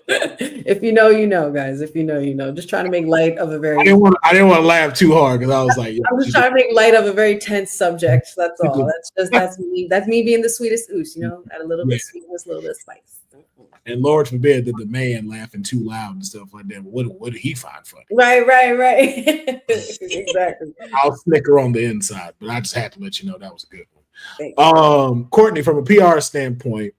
If you know, you know, guys. If you know, you know. Just trying to make light of a very. I didn't want to laugh too hard because I was like, I'm just trying to make light of a very tense subject. That's all. That's me. That's me being the sweetest ooze. Add a little bit of sweetness, a little bit of spice. And Lord forbid that the man laughing too loud and stuff like that. What did he find funny? Right. Exactly. I'll snicker on the inside, but I just had to let you know that was a good one. Courtney, from a PR standpoint,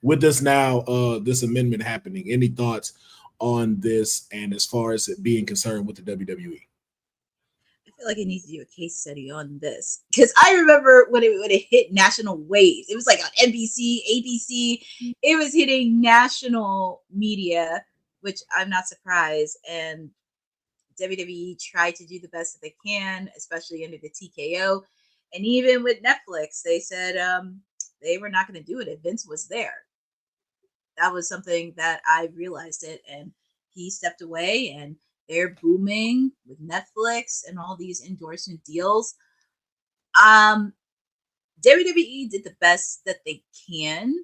with this now, this amendment happening, any thoughts on this and as far as it being concerned with the WWE? I feel like I need to do a case study on this because I remember when it hit national waves. It was like on NBC, ABC. It was hitting national media, which I'm not surprised. And WWE tried to do the best that they can, especially under the TKO. And even with Netflix, they said they were not going to do it if Vince was there. That was something that I realized it, and he stepped away, and they're booming with Netflix and all these endorsement deals. WWE did the best that they can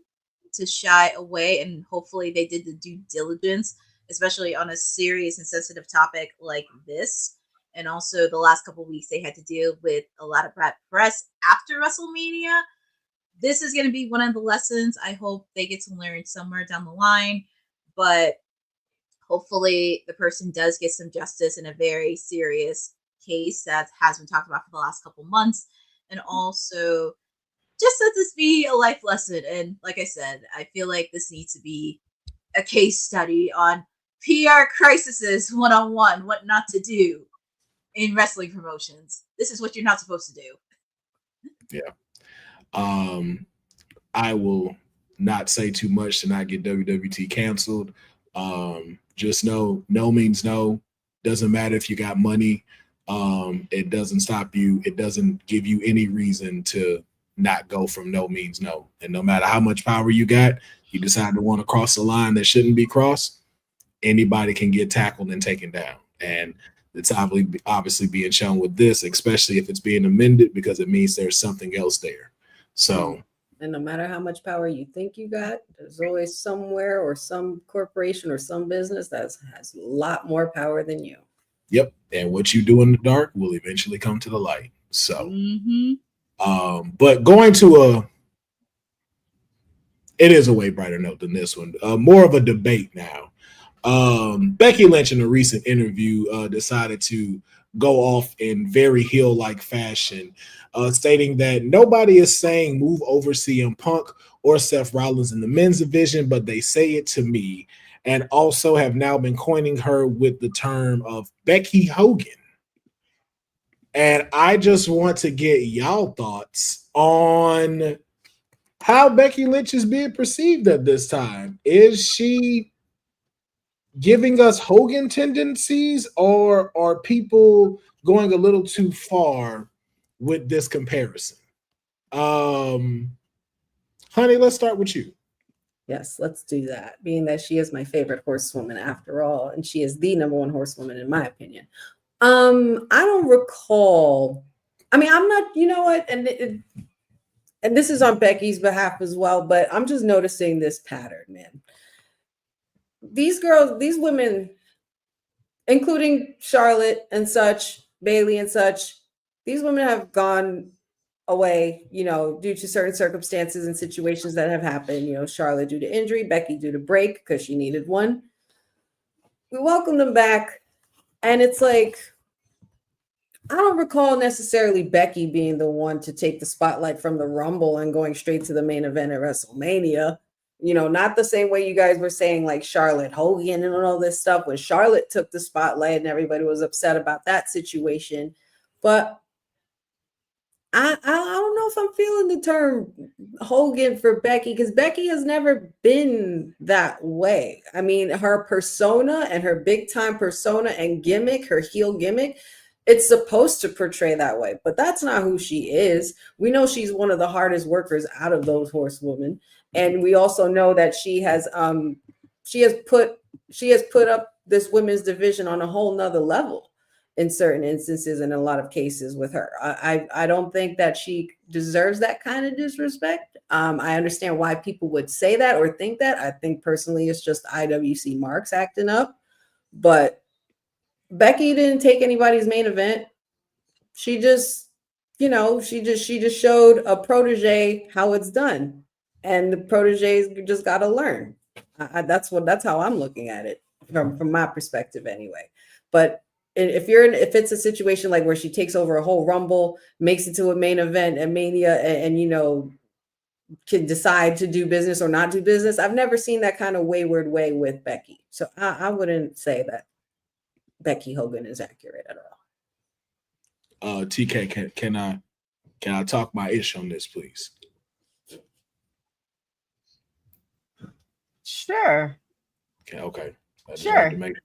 to shy away, and hopefully they did the due diligence, especially on a serious and sensitive topic like this. And also the last couple of weeks they had to deal with a lot of bad press after WrestleMania. This is going to be one of the lessons I hope they get to learn somewhere down the line, but hopefully the person does get some justice in a very serious case that has been talked about for the last couple months. And also just let this be a life lesson. And like I said, I feel like this needs to be a case study on PR crises one-on-one, what not to do in wrestling promotions. This is what you're not supposed to do. Yeah. I will not say too much to not get WWT canceled. Just know no means no. Doesn't matter if you got money. It doesn't stop you. It doesn't give you any reason to not go from no means no. And no matter how much power you got, you decide to want to cross the line that shouldn't be crossed, anybody can get tackled and taken down. And it's obviously being shown with this, especially if it's being amended, because it means there's something else there. So, and no matter how much power you think you got, there's always somewhere or some corporation or some business that has a lot more power than you. Yep. And what you do in the dark will eventually come to the light. So, but going to it is a way brighter note than this one. More of a debate now. Becky Lynch in a recent interview decided to go off in very heel-like fashion, stating that nobody is saying move over CM Punk or Seth Rollins in the men's division, but they say it to me, and also have now been coining her with the term of Becky Hogan. And I just want to get y'all thoughts on how Becky Lynch is being perceived at this time. Is she giving us Hogan tendencies, or are people going a little too far with this comparison? Honey, let's start with you. Yes, let's do that. Being that she is my favorite horsewoman after all, and she is the number one horsewoman in my opinion. I don't recall. I mean, I'm not, you know what, and this is on Becky's behalf as well, but I'm just noticing this pattern, man. These girls, these women, including Charlotte and such, Bayley and such, these women have gone away, due to certain circumstances and situations that have happened. Charlotte due to injury, Becky due to break because she needed one. We welcome them back, and it's like, I don't recall necessarily Becky being the one to take the spotlight from the Rumble and going straight to the main event at WrestleMania. Not the same way you guys were saying like Charlotte Hogan and all this stuff, when Charlotte took the spotlight and everybody was upset about that situation. But I don't know if I'm feeling the term Hogan for Becky, because Becky has never been that way. I mean, her persona and her big time persona and gimmick, her heel gimmick, it's supposed to portray that way, but that's not who she is. We know she's one of the hardest workers out of those horsewomen, and we also know that she has put up this women's division on a whole nother level in certain instances and in a lot of cases with her. I don't think that she deserves that kind of disrespect. I understand why people would say that or think that. I think personally it's just IWC marks acting up, but Becky didn't take anybody's main event. She just, she just showed a protege how it's done, and the proteges just got to learn. That's how I'm looking at it from my perspective, anyway. But if it's a situation like where she takes over a whole Rumble, makes it to a main event at Mania, and can decide to do business or not do business, I've never seen that kind of wayward way with Becky. So I wouldn't say that Becky Hogan is accurate at all. TK, can I talk my ish on this, please? Sure. Okay. I just Sure. had to make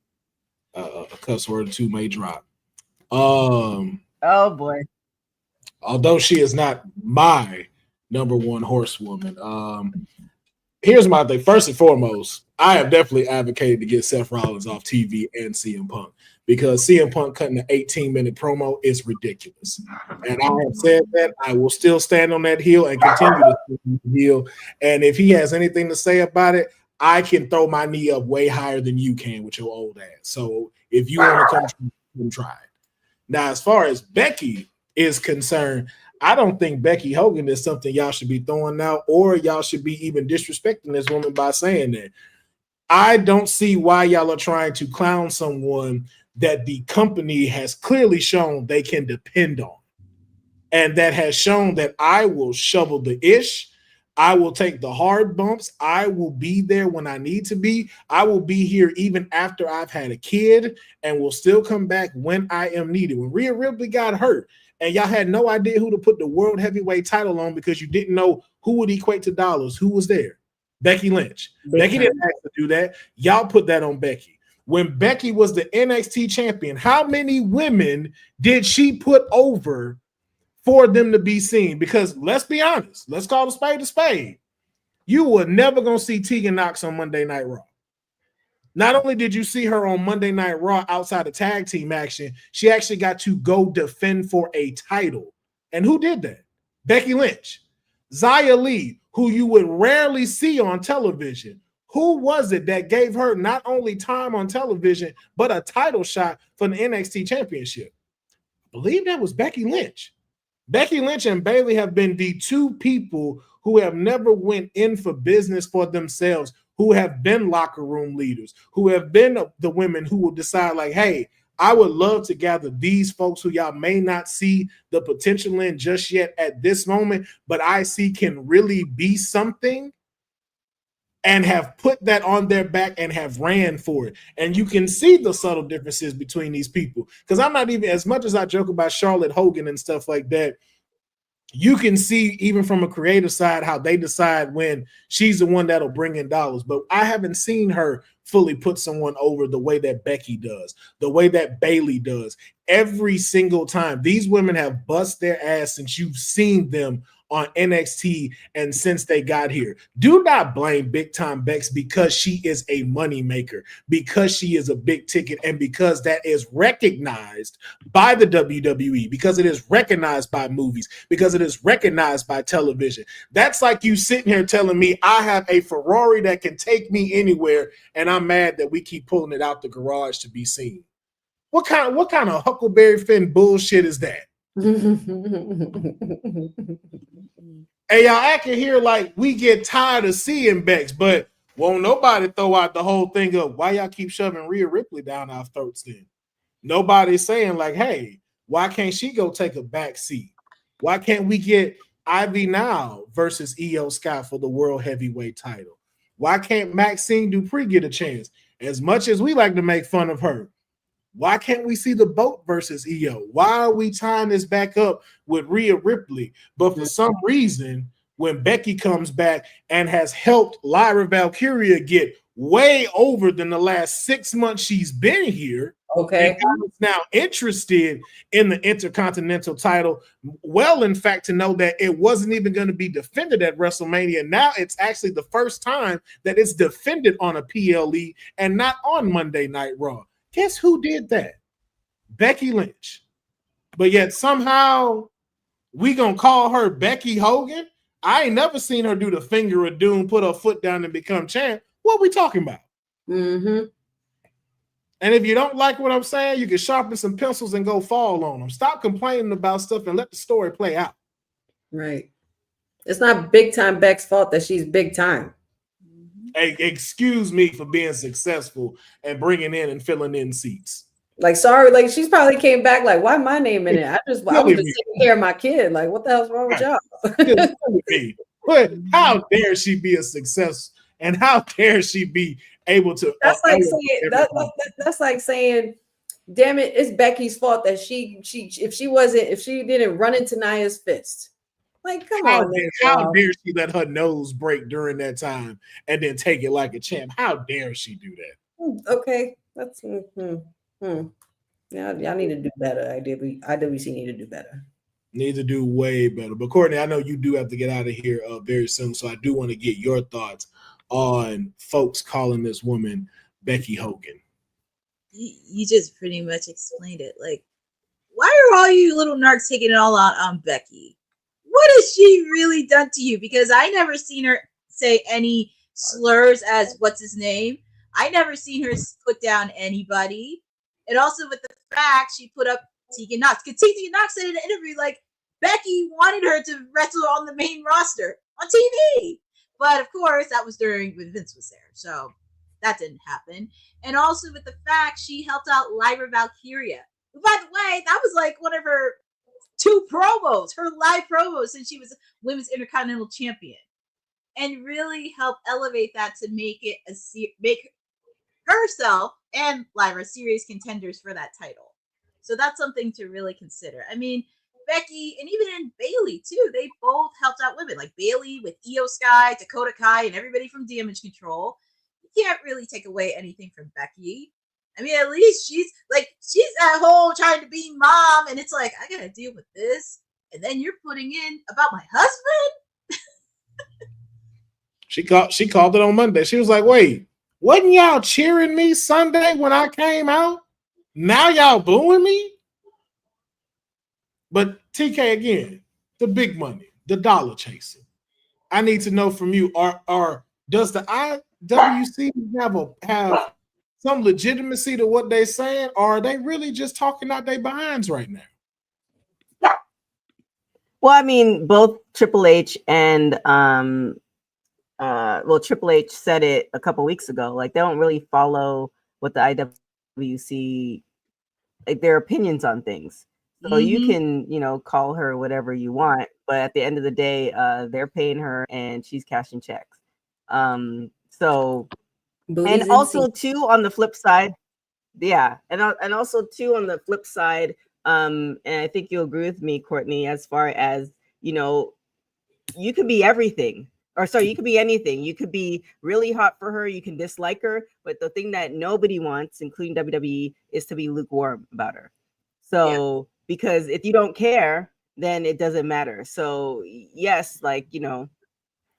a cuss word or two may drop. Oh boy. Although she is not my number one horsewoman, here's my thing. First and foremost, I have definitely advocated to get Seth Rollins off TV and CM Punk, because CM Punk cutting an 18-minute promo is ridiculous. And I have said that I will still stand on that heel and continue to stand on the heel. And if he has anything to say about it, I can throw my knee up way higher than you can with your old ass. So if you want to come try it. Now, as far as Becky is concerned, I don't think Becky Hogan is something y'all should be throwing out, or y'all should be even disrespecting this woman by saying that. I don't see why y'all are trying to clown someone that the company has clearly shown they can depend on, and that has shown that I will shovel the ish. I will take the hard bumps. I will be there when I need to be. I will be here even after I've had a kid, and will still come back when I am needed. When Rhea Ripley got hurt and y'all had no idea who to put the world heavyweight title on because you didn't know who would equate to dollars, who was there? Becky Lynch. Becky didn't have to do that. Y'all put that on Becky. When Becky was the NXT champion, how many women did she put over for them to be seen? Because let's be honest, let's call a spade a spade. You were never going to see Tegan Nox on Monday Night Raw. Not only did you see her on Monday Night Raw outside of tag team action, she actually got to go defend for a title. And who did that? Becky Lynch. Xia Li, who you would rarely see on television. Who was it that gave her not only time on television, but a title shot for the NXT championship? I believe that was Becky Lynch. Becky Lynch and Bayley have been the two people who have never went in for business for themselves, who have been locker room leaders, who have been the women who will decide like, hey, I would love to gather these folks who y'all may not see the potential in just yet at this moment, but I see can really be something, and have put that on their back and have ran for it. And you can see the subtle differences between these people. Because I'm not even, as much as I joke about Charlotte Hogan and stuff like that, you can see even from a creative side how they decide when she's the one that'll bring in dollars. But I haven't seen her fully put someone over the way that Becky does, the way that Bayley does. Every single time, these women have bust their ass since you've seen them on NXT and since they got here. Do not blame Big Time Bex because she is a money maker, because she is a big ticket, and because that is recognized by the WWE, because it is recognized by movies, because it is recognized by television. That's like you sitting here telling me I have a Ferrari that can take me anywhere, and I'm mad that we keep pulling it out the garage to be seen. What kind of Huckleberry Finn bullshit is that? Hey, y'all acting here like we get tired of seeing Bex, but won't nobody throw out the whole thing of why y'all keep shoving Rhea Ripley down our throats then? Nobody's saying like, hey, why can't she go take a back seat? Why can't we get Ivy Now versus Io Sky for the world heavyweight title? Why can't Maxine Dupree get a chance? As much as we like to make fun of her, Why can't we see the boat versus Io? Why are we tying this back up with Rhea Ripley? But for some reason, when Becky comes back and has helped Lyra Valkyria get way over than the last 6 months she's been here, Okay. and I was now interested in the Intercontinental title. Well, in fact, to know that it wasn't even going to be defended at WrestleMania. Now it's actually the first time that it's defended on a PLE and not on Monday Night Raw. Guess who did that? Becky Lynch. But yet somehow we gonna call her Becky Hogan? I ain't never seen her do the finger of doom, put her foot down and become champ. What we talking about? Mm-hmm. And if you don't like what I'm saying, you can sharpen some pencils and go fall on them. Stop complaining about stuff and let the story play out. Right. It's not big time Beck's fault that she's big time. Hey, excuse me for being successful and bringing in and filling in seats. Like, sorry, like she's probably came back like, why my name in it? I was just taking care of my kid. Like, what the hell's wrong with y'all? But how dare she be a success? And how dare she be able to? That's like saying that's like saying, damn it, it's Becky's fault that she if she didn't run into Nia's fist. Like, come on. How dare she let her nose break during that time and then take it like a champ? How dare she do that? Okay, that's Yeah, y'all need to do better. IWC need to do better. Need to do way better. But Courtney, I know you do have to get out of here very soon, so I do want to get your thoughts on folks calling this woman Becky Hogan. You just pretty much explained it. Like, why are all you little narcs taking it all out on Becky? What has she really done to you? Because I never seen her say any slurs as what's his name. I never seen her put down anybody. And also with the fact she put up Tegan Knox. Because Tegan Knox said in an interview, like, Becky wanted her to wrestle on the main roster on TV. But of course, that was during when Vince was there. So that didn't happen. And also with the fact she helped out Lyra Valkyria. By the way, that was like one of her 2 promos, her live promos since she was Women's Intercontinental Champion. And really help elevate that to make it make herself and Lyra serious contenders for that title. So that's something to really consider. I mean, Becky and even Bayley too, they both helped out women. Like Bayley with Io Sky, Dakota Kai, and everybody from Damage Control. You can't really take away anything from Becky. I mean, at least she's at home trying to be mom, and it's like, I gotta deal with this. And then you're putting in about my husband. She called it on Monday. She was like, wait, wasn't y'all cheering me Sunday when I came out? Now y'all booing me? But TK, again, the big money, the dollar chasing. I need to know from you, does the IWC have some legitimacy to what they're saying, or are they really just talking out their behinds right now? Well, I mean, both Triple H and Triple H said it a couple weeks ago. Like, they don't really follow what the IWC, like, their opinions on things. So you can, call her whatever you want, but at the end of the day, they're paying her and she's cashing checks. So, and also too, on the flip side, yeah, and also too, on the flip side, and I think you'll agree with me, Courtney, as far as, you can be everything. Or sorry, you could be anything. You could be really hot for her. You can dislike her. But the thing that nobody wants, including WWE, is to be lukewarm about her. So, because if you don't care, then it doesn't matter. So, yes, like,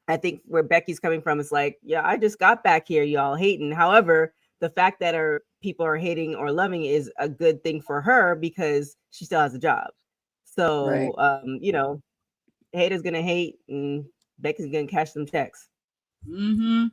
I think where Becky's coming from is like, yeah, I just got back here, y'all hating. However, the fact that people are hating or loving is a good thing for her because she still has a job. So, right. Haters going to hate and Becky's gonna cash some checks. And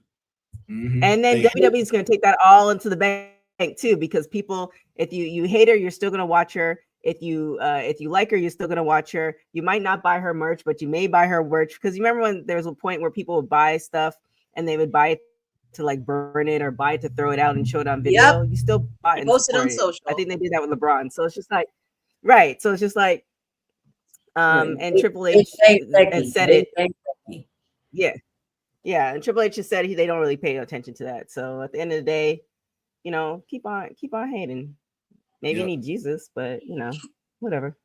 then WWE is gonna take that all into the bank too, because people, if you hate her, you're still gonna watch her. If you like her, you're still gonna watch her. You might not buy her merch, but you may buy her merch, because you remember when there was a point where people would buy stuff and they would buy it to like burn it or buy it to throw it out and show it on video. You still buy it and post it on social. I think they did that with LeBron. So it's just like, right. So it's just like, and Triple H and said it. Yeah, and Triple H just said they don't really pay attention to that. So at the end of the day, keep on hating. Maybe you need Jesus, but you know, whatever.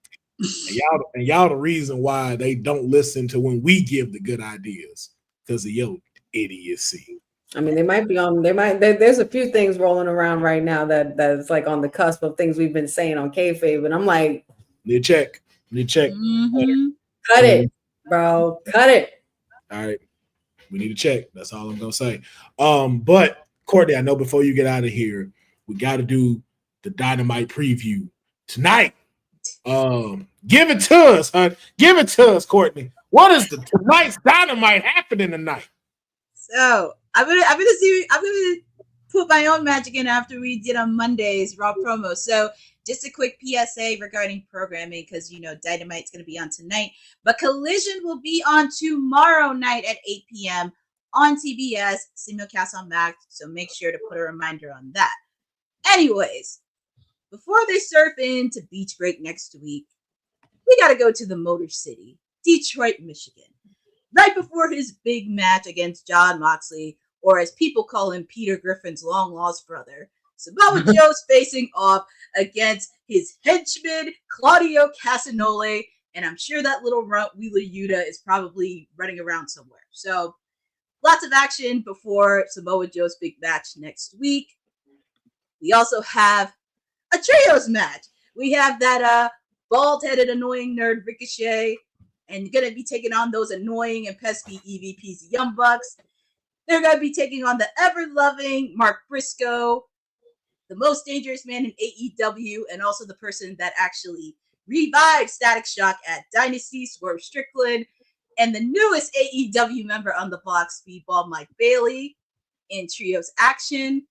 And y'all the reason why they don't listen to when we give the good ideas because of your idiocy. I mean, they might be on. There's a few things rolling around right now that's like on the cusp of things we've been saying on kayfabe, and I'm like, need check. Mm-hmm. Cut it, bro. Cut it. All right, we need to check. That's all I'm gonna say. But Courtney, I know before you get out of here, we got to do the Dynamite preview tonight. Give it to us, hon. Give it to us, Courtney. What is tonight's Dynamite happening tonight? So I'm gonna put my own magic in after we did on Monday's Raw promo. So just a quick PSA regarding programming, because you know Dynamite's gonna be on tonight, but Collision will be on tomorrow night at 8 p.m. on TBS, simulcast on Max. So make sure to put a reminder on that. Anyways, before they surf into Beach Break next week, we gotta go to the Motor City, Detroit, Michigan. Right before his big match against Jon Moxley, or as people call him, Peter Griffin's long-lost brother, Samoa Joe's facing off against his henchman, Claudio Castagnoli, and I'm sure that little runt Wheeler Yuta is probably running around somewhere. So, lots of action before Samoa Joe's big match next week. We also have a trios match. We have that bald-headed, annoying nerd Ricochet, and going to be taking on those annoying and pesky EVPs, Young Bucks. They're going to be taking on the ever-loving Mark Briscoe, the most dangerous man in AEW, and also the person that actually revived Static Shock at Dynasty, Swerve Strickland, and the newest AEW member on the block, Speedball Mike Bailey, in trios action.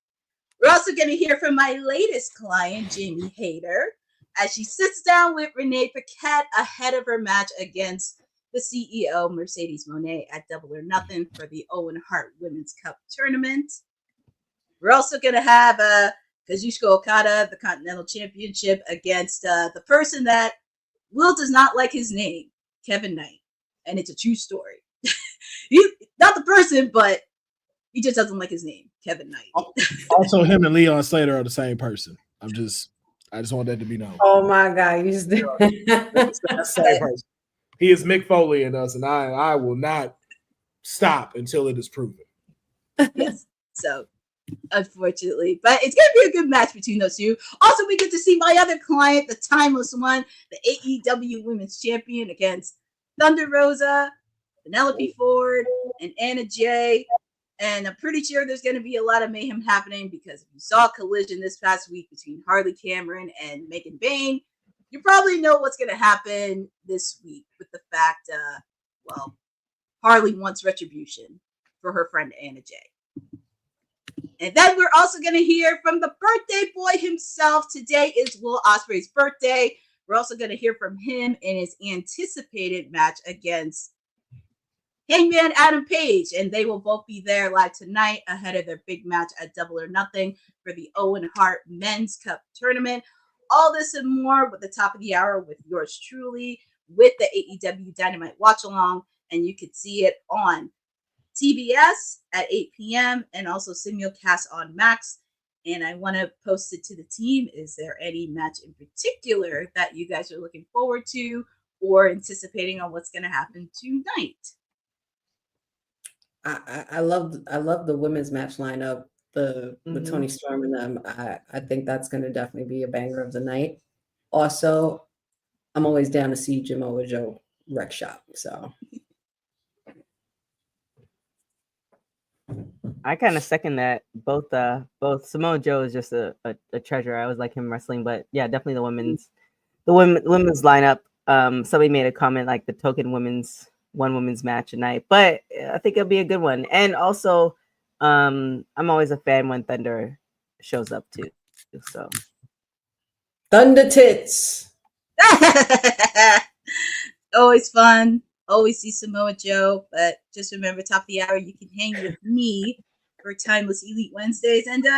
We're also going to hear from my latest client, Jamie Hayter, as she sits down with Renee Paquette ahead of her match against the CEO, Mercedes Moné, at Double or Nothing for the Owen Hart Women's Cup Tournament. We're also going to have Kazuchika Okada, the Continental Championship, against the person that Will does not like his name, Kevin Knight. And it's a true story. Not the person, but he just doesn't like his name, Kevin Knight. Also, him and Leon Slater are the same person. I just want that to be known. Oh my God, you just did. Same person. He is Mick Foley in us, and I will not stop until it is proven. Yes. So, unfortunately, but it's going to be a good match between those two. Also, we get to see my other client, the timeless one, the AEW Women's Champion, against Thunder Rosa, Penelope Ford, and Anna Jay. And I'm pretty sure there's going to be a lot of mayhem happening, because if you saw Collision this past week between Harley Cameron and Megan Bayne, you probably know what's going to happen this week with the fact, Harley wants retribution for her friend Anna Jay. And then we're also going to hear from the birthday boy himself. Today is Will Ospreay's birthday. We're also going to hear from him in his anticipated match against Hangman Adam Page, and they will both be there live tonight ahead of their big match at Double or Nothing for the Owen Hart Men's Cup Tournament. All this and more with the top of the hour with yours truly, with the AEW Dynamite Watch Along, and you can see it on TBS at 8 p.m. and also simulcast on Max. And I want to post it to the team. Is there any match in particular that you guys are looking forward to or anticipating on what's going to happen tonight? I love the women's match lineup, with Toni Storm and them. I think that's going to definitely be a banger of the night. Also, I'm always down to see Samoa Joe wreck shop. So I kind of second that. Both Samoa Joe is just a treasure. I always like him wrestling, but yeah, definitely the women's lineup. Somebody made a comment like the token one women's match tonight, but I think it'll be a good one. And also, I'm always a fan when Thunder shows up too. So Thunder tits. Always fun. Always see Samoa Joe, but just remember, top of the hour, you can hang with me for Timeless Elite Wednesdays, and you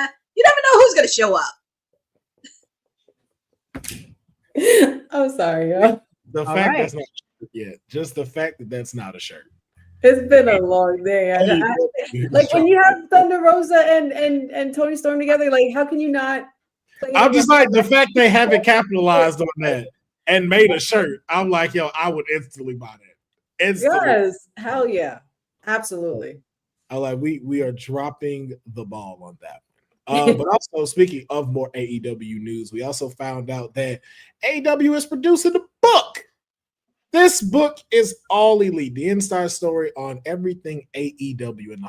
never know who's gonna show up. I'm sorry, y'all. The fact that's not a shirt yet. Just the fact that that's not a shirt. It's been a long day. Like when you have Thunder Rosa and Toni Storm together, like how can you not I'm just like the fact they haven't capitalized on that and made a shirt. I'm like, yo, I would instantly buy that. Instantly. Yes, hell yeah, absolutely. I like we are dropping the ball on that. But also, speaking of more AEW news, we also found out that AEW is producing a book. This book is all elite, the inside story on everything AEW, and the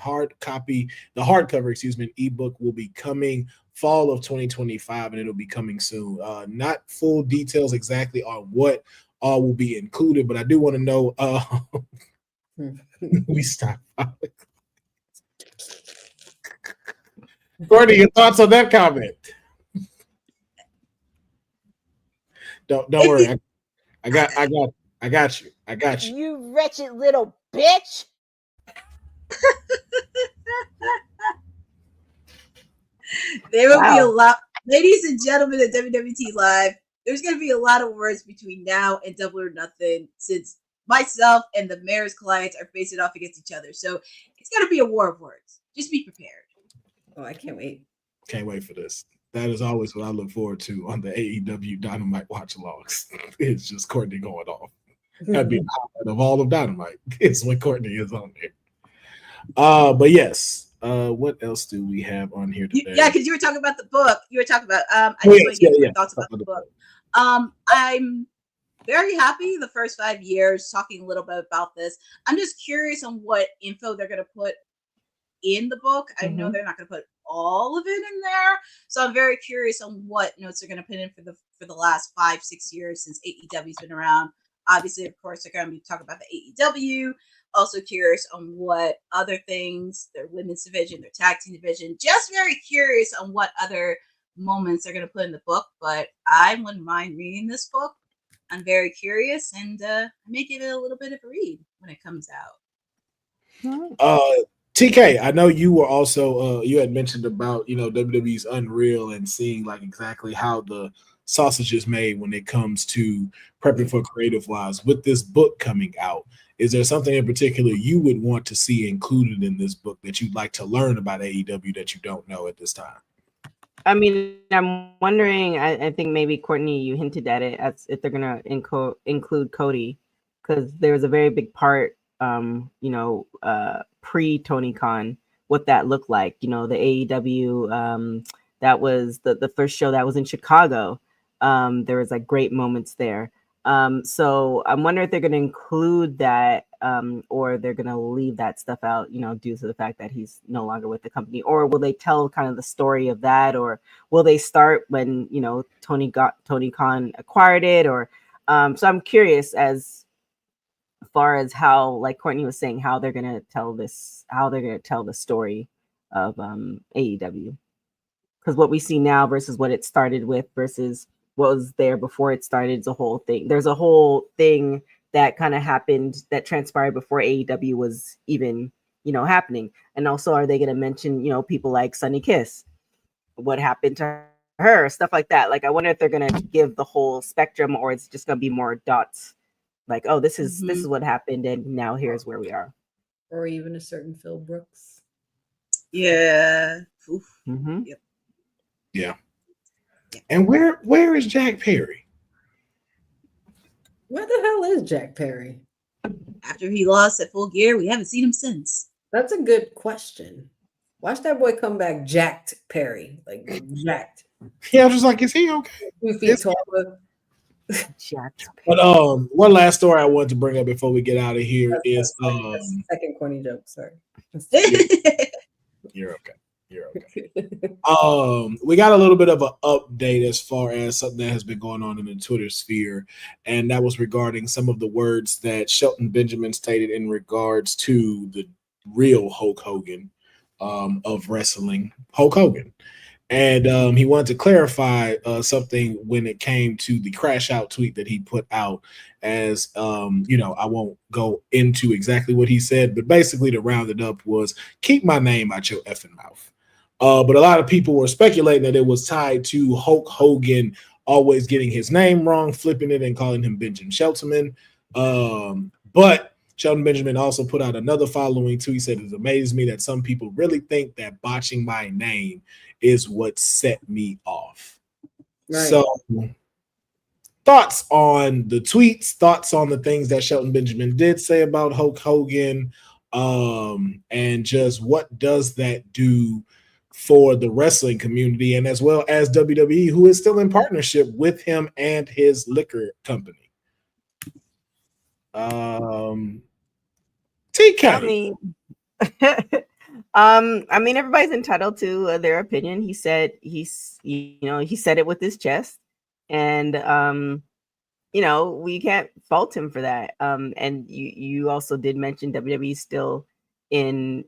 hardcover, ebook will be coming fall of 2025, and it'll be coming soon. Not full details exactly on what all will be included, but I do want to know. We stop. Courtney, your thoughts on that comment? Don't worry. I got you. You wretched little bitch. There will be a lot, ladies and gentlemen at WWT Live. There's going to be a lot of words between now and Double or Nothing, since myself and the mayor's clients are facing off against each other. So it's going to be a war of words. Just be prepared. Oh, I can't wait. Can't wait for this. That is always what I look forward to on the AEW Dynamite watch logs. It's just Courtney going off. That'd be the highlight of all of Dynamite. It's when Courtney is on there. But yes, what else do we have on here today? Yeah, because you were talking about the book. You were talking about. I just want to get your thoughts about the book. I'm very happy the first 5 years talking a little bit about this. I'm just curious on what info they're going to put in the book. I know they're not going to put all of it in there, so I'm very curious on what notes they're going to put in for the last 5-6 years since AEW's been around. Obviously, of course, they're going to be talking about the AEW. Also curious on what other things, their women's division, their tag team division. Just very curious on what other moments they're going to put in the book. But I wouldn't mind reading this book. I'm very curious, and I may give it a little bit of a read when it comes out. TK, I know you were also you had mentioned about WWE's Unreal and seeing like exactly how the sausage is made when it comes to prepping for creative lives. With this book coming out, is there something in particular you would want to see included in this book that you'd like to learn about AEW that you don't know at this time? I mean, I'm wondering, I think maybe Courtney, you hinted at it, as if they're going to include Cody, because there was a very big part, pre-Tony Khan, what that looked like. The AEW, that was the first show that was in Chicago. There was like great moments there. So I'm wondering if they're going to include that, or they're going to leave that stuff out, due to the fact that he's no longer with the company, or will they tell kind of the story of that, or will they start when, Tony Khan acquired it, or, so I'm curious as far as how, like Courtney was saying, how they're going to tell the story of, AEW, because what we see now versus what it started with versus what was there before it started is a whole thing. There's a whole thing that kind of happened that transpired before AEW was even, happening. And also, are they going to mention, people like Sunny Kiss, what happened to her, stuff like that? Like, I wonder if they're going to give the whole spectrum, or it's just going to be more dots. Like, oh, this is what happened, and now here's where we are. Or even a certain Phil Brooks. Yeah. Yep. Yeah. And where is Jack Perry? Where the hell is Jack Perry? After he lost at Full Gear, we haven't seen him since. That's a good question. Watch that boy come back jacked Perry. Like jacked. Yeah, I was just like, is he okay? 2 feet taller. But one last story I wanted to bring up before we get out of here is that's second corny joke. Sorry. You're okay. You're okay. We got a little bit of an update as far as something that has been going on in the Twitter sphere, and that was regarding some of the words that Shelton Benjamin stated in regards to the real Hulk Hogan of wrestling, Hulk Hogan. And he wanted to clarify something when it came to the crash out tweet that he put out. As I won't go into exactly what he said, but basically to round it up was, keep my name out your effing mouth. But a lot of people were speculating that it was tied to Hulk Hogan always getting his name wrong, flipping it and calling him Benjamin Shelton. But Shelton Benjamin also put out another following tweet. He said, it amazes me that some people really think that botching my name is what set me off. Right. So, thoughts on the tweets, thoughts on the things that Shelton Benjamin did say about Hulk Hogan, and just what does that do for the wrestling community and as well as WWE, who is still in partnership with him and his liquor company. TK. I mean, everybody's entitled to their opinion. He said he said it with his chest, and we can't fault him for that. And you also did mention WWE still in,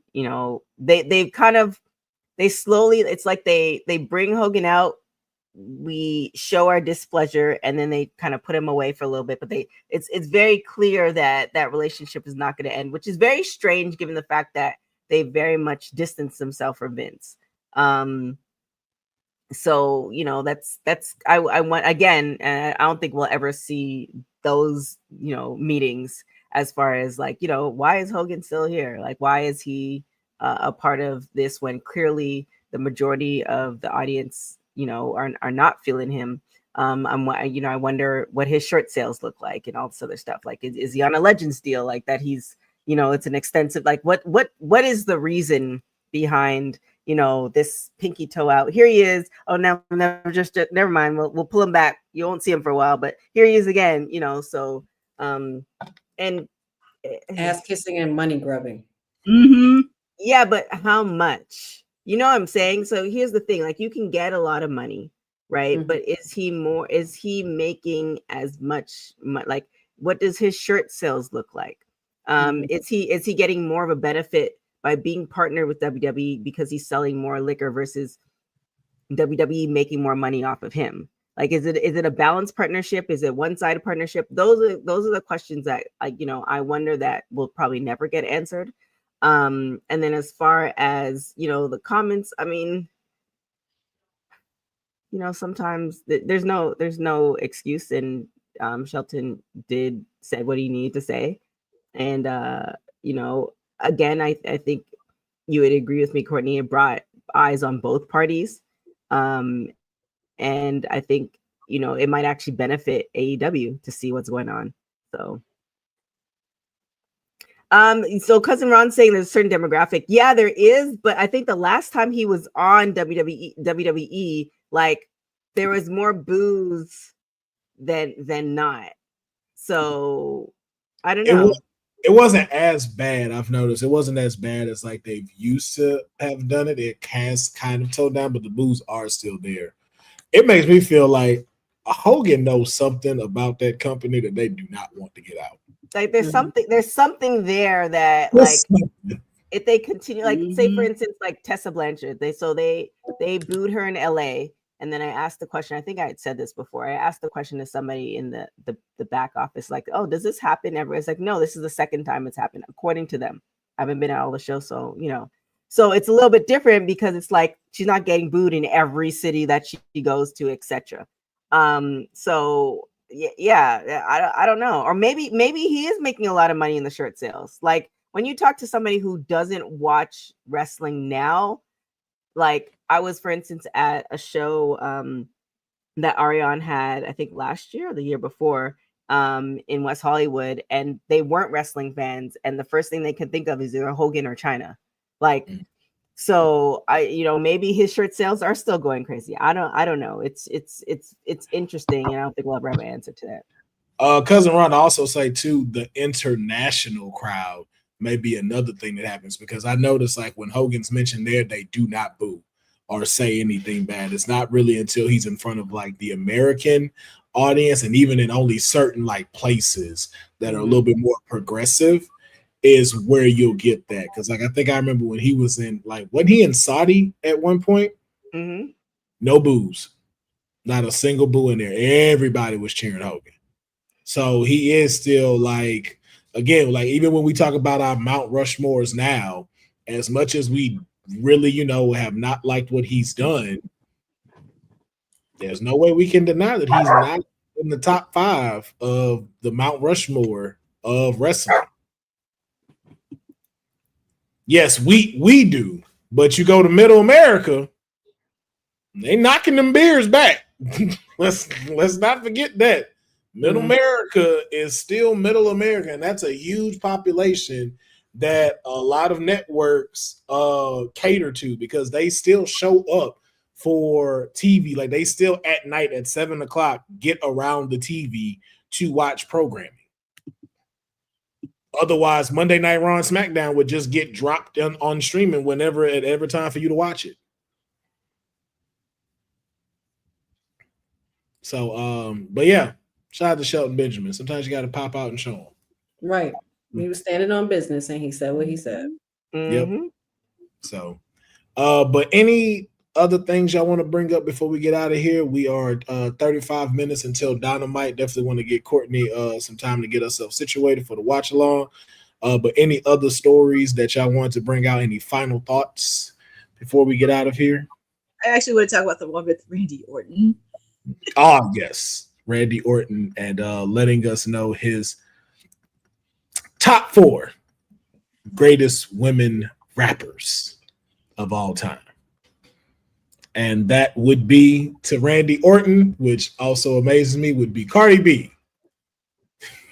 they slowly, it's like they bring Hogan out, we show our displeasure, and then they kind of put him away for a little bit, but it's very clear that that relationship is not going to end, which is very strange given the fact that they very much distanced themselves from Vince. So that's I want, again, and I don't think we'll ever see those meetings as far as like, why is Hogan still here, like why is he a part of this when clearly the majority of the audience are not feeling him. I wonder what his shirt sales look like and all this other stuff. Like, is he on a Legends deal like that? He's it's an extensive, like what is the reason behind this pinky toe out? Here he is. Oh, now never mind. We'll pull him back. You won't see him for a while, but here he is again. So and ass kissing and money grubbing. Mm-hmm. Yeah, but how much? You know what I'm saying? So here's the thing: like, you can get a lot of money, right? Mm-hmm. But is he making as much? Like, what does his shirt sales look like? Is he getting more of a benefit by being partnered with WWE because he's selling more liquor versus WWE making more money off of him? Like, is it a balanced partnership? Is it one-sided partnership? Those are the questions that I wonder that will probably never get answered. And then as far as the comments, I mean, sometimes there's no excuse, and Shelton did say what he needed to say. And again, I think you would agree with me, Courtney. It brought eyes on both parties, and I think it might actually benefit AEW to see what's going on. So Cousin Ron saying there's a certain demographic. Yeah, there is, but I think the last time he was on WWE, like, there was more boos than not. So I don't know. It wasn't as bad. I've noticed it wasn't as bad as like they've used to have done it. It has kind of toned down, but the boos are still there. It makes me feel like Hogan knows something about that company that they do not want to get out. Like, there's something there that, like, if they continue, like, say for instance, like Tessa Blanchard, they booed her in LA, and then I asked the question, I think I had said this before, I asked the question to somebody in the back office, like, oh, does this happen ever? It's like, no, this is the second time it's happened, according to them. I haven't been at all the shows, so so it's a little bit different because it's like she's not getting booed in every city that she goes to, etc. So yeah, I don't know, or maybe he is making a lot of money in the shirt sales. Like, when you talk to somebody who doesn't watch wrestling now, like, I was, for instance, at a show that Ariane had, I think last year or the year before, in West Hollywood, and they weren't wrestling fans, and the first thing they could think of is either Hogan or China. Like, so maybe his shirt sales are still going crazy. I don't know. It's interesting, and I don't think we'll ever have an answer to that. Cousin Ron also say too, the international crowd may be another thing that happens, because I noticed, like, when Hogan's mentioned there, they do not boo or say anything bad. It's not really until he's in front of like the American audience, and even in only certain like places that are a little bit more progressive, is where you'll get that. Because like, I think I remember when he was in, like, wasn't he in Saudi at one point? Mm-hmm. No boos, not a single boo in there. Everybody was cheering Hogan. So he is still, like, again, like, even when we talk about our Mount Rushmores now, as much as we really, have not liked what he's done, there's no way we can deny that he's not in the top 5 of the Mount Rushmore of wrestling. Yes, we do, but you go to Middle America, they knocking them beers back. let's not forget that Middle America is still Middle America, and that's a huge population that a lot of networks cater to because they still show up for TV. Like they still at night at 7:00 get around the TV to watch programming. Otherwise, Monday Night Raw and SmackDown would just get dropped on streaming whenever at every time for you to watch it. So, but yeah, shout out to Shelton Benjamin. Sometimes you got to pop out and show him. Right. He was standing on business and he said what he said. Mm-hmm. Yep. So, but any other things y'all want to bring up before we get out of here? We are 35 minutes until Dynamite. Definitely want to get Courtney some time to get herself situated for the watch along. But any other stories that y'all want to bring out? Any final thoughts before we get out of here? I actually want to talk about the one with Randy Orton. Ah, yes, Randy Orton, and letting us know his top 4 greatest women rappers of all time. And that would be to Randy Orton, which also amazes me, would be Cardi B,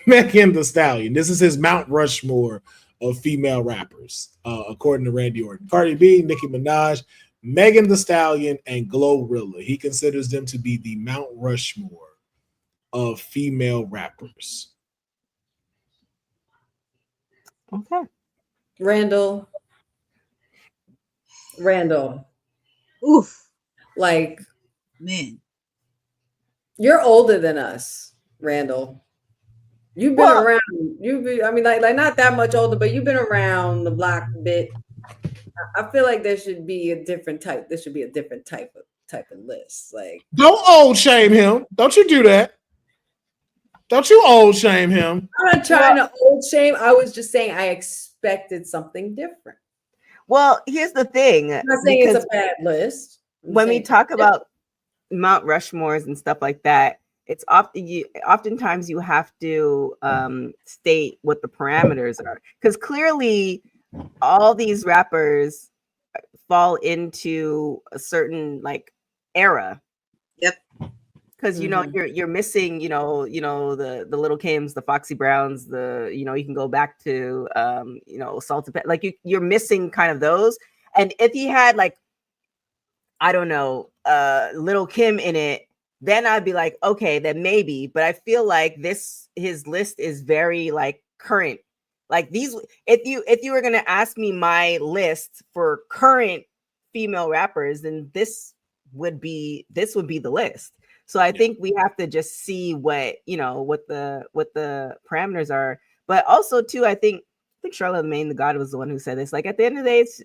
Megan Thee Stallion. This is his Mount Rushmore of female rappers, according to Randy Orton. Cardi B, Nicki Minaj, Megan Thee Stallion, and Glorilla. He considers them to be the Mount Rushmore of female rappers. Okay. Randall. Oof, Like, man. you're older than us, Randall. You've been around. I mean, like not that much older, but you've been around the block a bit. I feel like there should be a different type. There should be a different type of list. Like, don't old shame him. Don't you do that. Don't you old shame him. I'm not trying to old shame. I was just saying I expected something different. Well, here's the thing. I'm not saying it's a bad list. When we talk about Mount Rushmores and stuff like that, it's oftentimes you have to state what the parameters are, because clearly all these rappers fall into a certain like era. Yep. Because you're missing the Little Kims, the Foxy Browns, you can go back to Salted Pepper, like you're missing kind of those. And if he had like, I don't know, Little Kim in it, then I'd be like, okay, then maybe. But I feel like his list is very like current. Like these, if you were gonna ask me my list for current female rappers, then this would be the list. So I think we have to just see what the parameters are. But also too, I think Charlotte Maine the God was the one who said this. Like at the end of the day, it's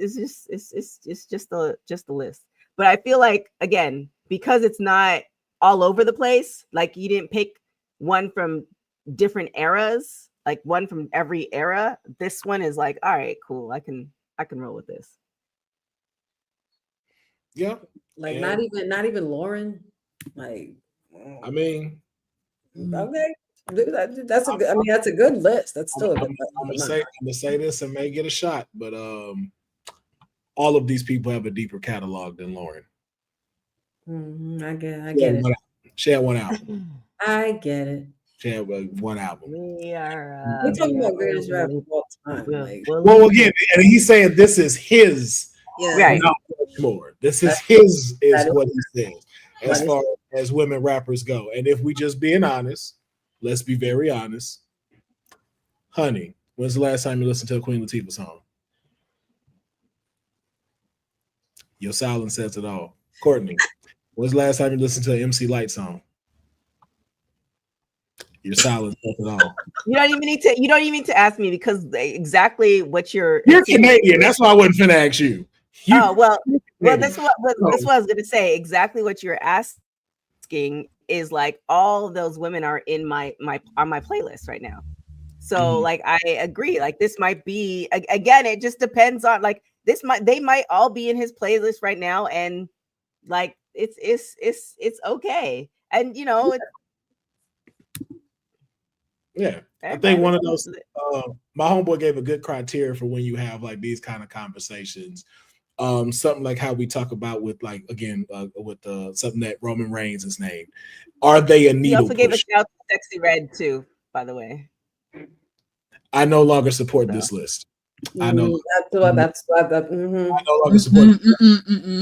just the list. But I feel like, again, because it's not all over the place, like you didn't pick one from different eras, like one from every era. This one is like, all right, cool. I can roll with this. Yeah. Like not even Lauren. Like, I mean, okay. That's a good. I mean, that's a good list. That's still a good list. I'm gonna say this and may get a shot, but all of these people have a deeper catalog than Lauren. I get it. She had one album. I get it. She had one album. We're talking about greatest rapper of all time. Like, well, again, and he's saying this is his. Yeah. Not more. This is his. Is what he says as far as women rappers go. And if we just being honest, let's be very honest. Honey, when's the last time you listened to a Queen Latifah song? Your silence says it all. Courtney, when's the last time you listened to an MC Light song? Your silence says it all. You don't even need to ask me, because exactly what you're Canadian. That's why I wasn't finna ask you. Well, that's what I was gonna say. Exactly what you're asking is like all of those women are in my playlist right now. So like I agree. Like this might be, again, it just depends on like they might all be in his playlist right now, and like it's okay. And yeah, I think one of those my homeboy gave a good criteria for when you have like these kind of conversations. something like how we talk about with like again with something that Roman Reigns is named. Are they a He needle also gave a pusher? shout to Sexy Red too, by the way. I no longer support this list. I know. That's what that. Mhm. I no longer support.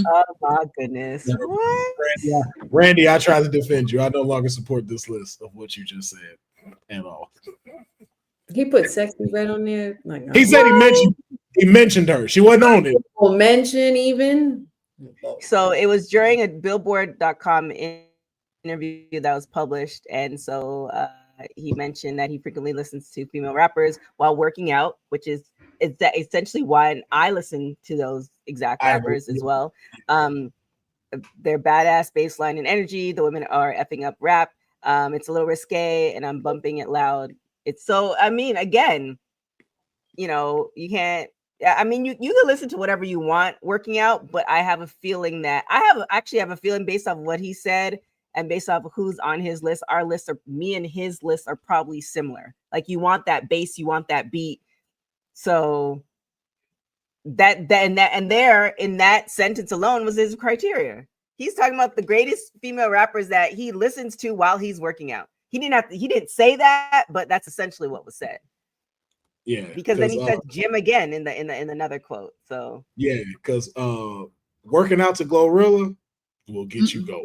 Oh my goodness. Yeah. What? Randy, I try to defend you. I no longer support this list of what you just said at all. He put Sexy Red on there. Like, He said he mentioned her. She wasn't on it. mention even. So it was during a Billboard.com interview that was published, and so he mentioned that he frequently listens to female rappers while working out, which is essentially why I listen to those exact rappers as well. Their badass baseline and energy. The women are effing up rap. It's a little risque, and I'm bumping it loud. It's so. I mean, again, you know, you can't. I mean, you can listen to whatever you want working out, but I have a feeling that actually have a feeling based off of what he said and based off of who's on his list. Our lists are me and his list are probably similar. Like you want that bass, you want that beat. So that there in that sentence alone was his criteria. He's talking about the greatest female rappers that he listens to while he's working out. He didn't say that, but that's essentially what was said. Yeah, because then he says Jim again in another quote. So yeah, because working out to Glorilla will get you going.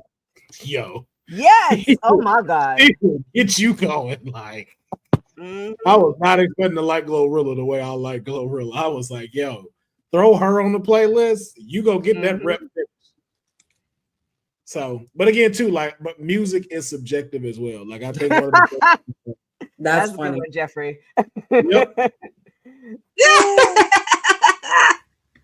Yo. Yes. Oh my God. It will get you going. Like I was not expecting to like Glorilla the way I like Glorilla. I was like, yo, throw her on the playlist. You go get that rep. So, but again, too, like, but music is subjective as well. Like I think one of the that's funny, a good one, Jeffrey. Yep.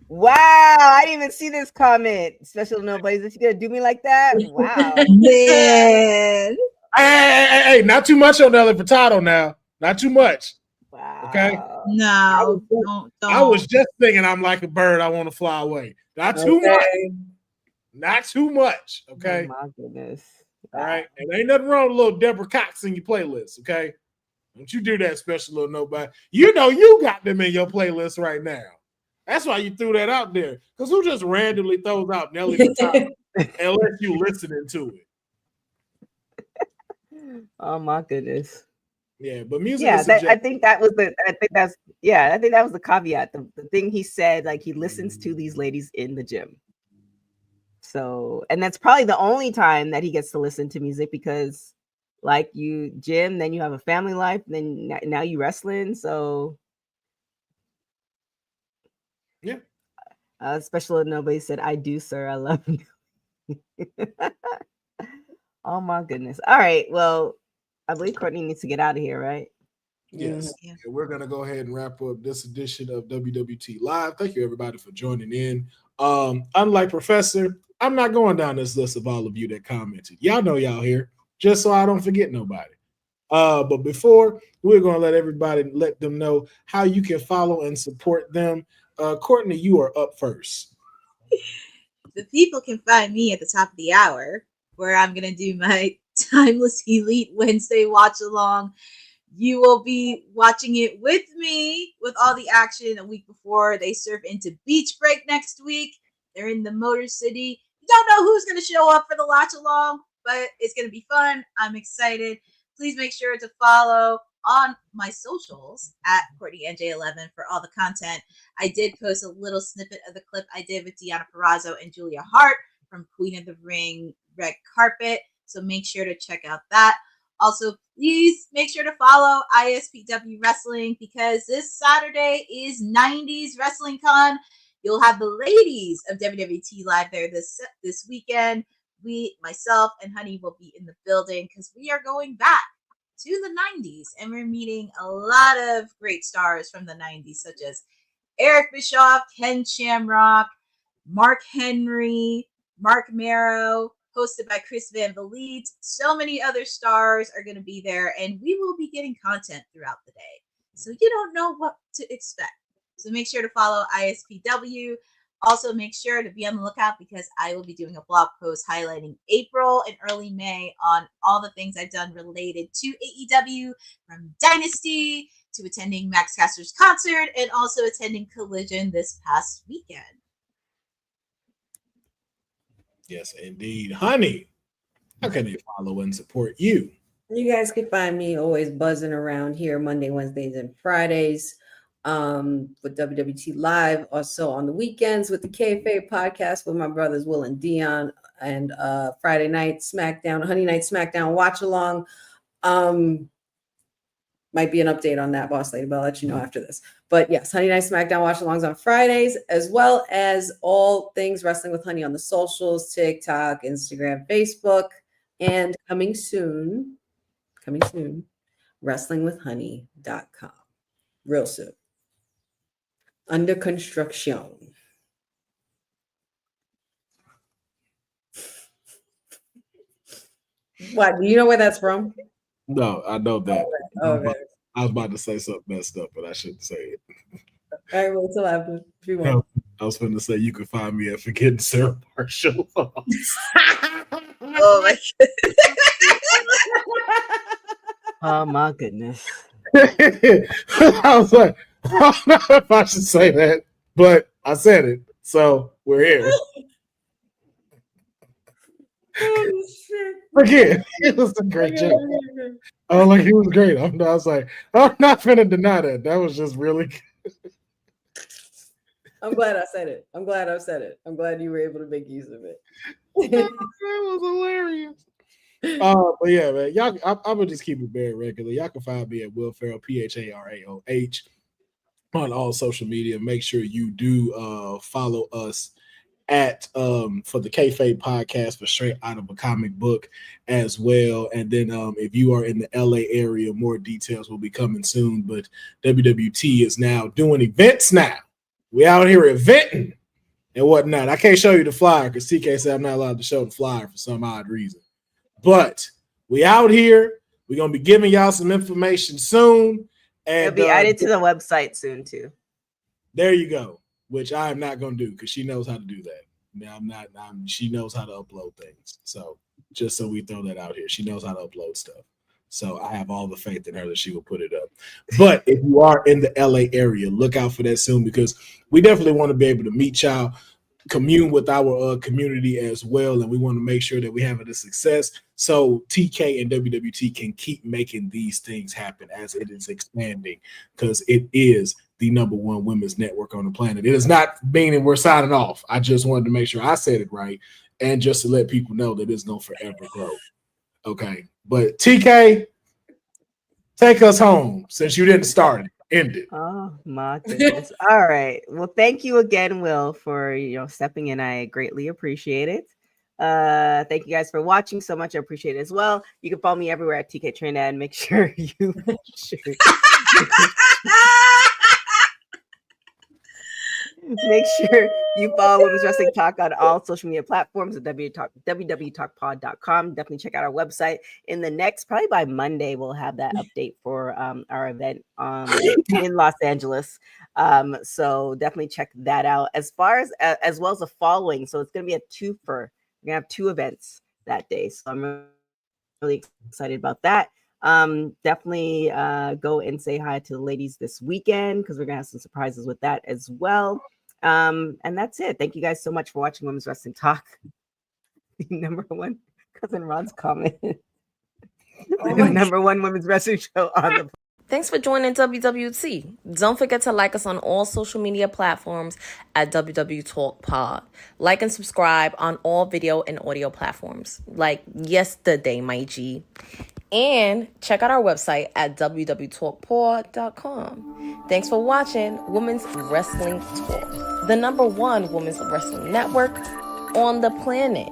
Wow, I didn't even see this comment. Special nobody's just gonna do me like that. Wow, man. Hey, not too much on Nelly Furtado now. Not too much. Wow. Okay. No, don't. I was just thinking I'm like a bird. I want to fly away. Not too much. Not too much. Okay. Oh my goodness. All right. And ain't nothing wrong with a little Deborah Cox in your playlist. Okay. Don't you do that, special little nobody. You know you got them in your playlist right now. That's why you threw that out there. Because who just randomly throws out Nelly Furtado unless you listening to it? Oh my goodness. Yeah, but music. Yeah, I think that was the caveat. The thing he said, like he listens to these ladies in the gym. So, and that's probably the only time that he gets to listen to music because, like you gym, then you have a family life, then now you wrestling. So, yeah. Special nobody said, "I do, sir. I love you." Oh my goodness. All right. Well, I believe Courtney needs to get out of here, right? Yes. Yeah. And we're going to go ahead and wrap up this edition of WWT Live. Thank you, everybody, for joining in. Unlike Professor, I'm not going down this list of all of you that commented. Y'all know y'all here, just so I don't forget nobody. But before, we're going to let them know how you can follow and support them. Courtney, you are up first. The people can find me at the top of the hour, where I'm going to do my Timeless Elite Wednesday watch along. You will be watching it with me with all the action a week before. They surf into beach break next week. They're in the Motor City. You don't know who's going to show up for the watch along, but it's going to be fun. I'm excited. Please make sure to follow on my socials at CourtneyNJ11 for all the content. I did post a little snippet of the clip I did with Deonna Purrazzo and Julia Hart from Queen of the Ring Red Carpet. So make sure to check out that. Also, please make sure to follow ISPW Wrestling because this Saturday is 90s Wrestling Con. You'll have the ladies of WWT Live there this weekend. Myself, and Honey will be in the building because we are going back to the 90s and we're meeting a lot of great stars from the 90s, such as Eric Bischoff, Ken Shamrock, Mark Henry, Mark Marrow, hosted by Chris Van Vliet. So many other stars are going to be there, and we will be getting content throughout the day. So you don't know what to expect. So make sure to follow ISPW. Also, make sure to be on the lookout because I will be doing a blog post highlighting April and early May on all the things I've done related to AEW, from Dynasty to attending Max Caster's concert and also attending Collision this past weekend. Yes, indeed. Honey, how can they follow and support you? You guys can find me always buzzing around here Monday, Wednesdays, and Fridays with WWT Live. Also on the weekends with the Kayfabe podcast with my brothers Will and Dion, and Friday night SmackDown, Honey Night SmackDown watch along. Might be an update on that, boss lady, but I'll let you know after this. But yes, Honey Night SmackDown watch alongs on Fridays, as well as all things Wrestling with Honey on the socials, TikTok, Instagram, Facebook, and coming soon, wrestlingwithhoney.com. Real soon. Under construction. What? Do you know where that's from? No, I know that. Okay. I was about to say something messed up, but I shouldn't say it. All right, wait till after. If you want. I was going to say you can find me at Forgetting Sarah Marshall. Oh my god. Oh my goodness. I was like, I don't know if I should say that, but I said it. So we're here. Oh, shit. Again, it was a great joke. Oh, like he was great. I was like, I'm not gonna deny that. That was just really good. I'm glad I said it. I'm glad you were able to make use of it. That was hilarious. But yeah, man, y'all, I'm gonna just keep it very regular. Y'all can find me at Will Ferrell, PHARAOH, on all social media. Make sure you do follow us at for the Kayfabe podcast for Straight Out of a Comic Book as well. And then if you are in the LA area, more details will be coming soon. But WWT is now doing events now. We out here eventing and whatnot. I can't show you the flyer because TK said I'm not allowed to show the flyer for some odd reason. But we out here. We're gonna be giving y'all some information soon. And It'll be added to the website soon too. There you go. Which I am not going to do because she knows how to do that. Now she knows how to upload things. So just so we throw that out here, she knows how to upload stuff. So I have all the faith in her that she will put it up. But if you are in the LA area, look out for that soon because we definitely want to be able to meet y'all, commune with our community as well. And we want to make sure that we have a success. So TK and WWT can keep making these things happen as it is expanding because it is the #1 women's network on the planet. It is not meaning we're signing off. I just wanted to make sure I said it right and just to let people know that it's going to forever grow. Okay. But TK, take us home since you didn't start it. End it. Oh my goodness. All right. Well, thank you again, Will, for stepping in. I greatly appreciate it. Thank you guys for watching so much. I appreciate it as well. You can follow me everywhere at TK Trinidad. Make sure you make sure you follow Women's Wrestling Talk on all social media platforms at www.talkpod.com. Definitely check out our website. In the next, probably by Monday, we'll have that update for our event in Los Angeles. So definitely check that out. As well as the following. So it's going to be a twofer. We're going to have 2 events that day. So I'm really excited about that. Definitely go and say hi to the ladies this weekend because we're gonna have some surprises with that as well. And that's it. Thank you guys so much for watching Women's Wrestling Talk. #1 cousin Ron's comment. The #1 women's wrestling show on the. Thanks for joining WWT. Don't forget to like us on all social media platforms at WWTalkpod. Like and subscribe on all video and audio platforms like yesterday, my G. And check out our website at www.talkpod.com. Thanks for watching Women's Wrestling Talk, the #1 women's wrestling network on the planet.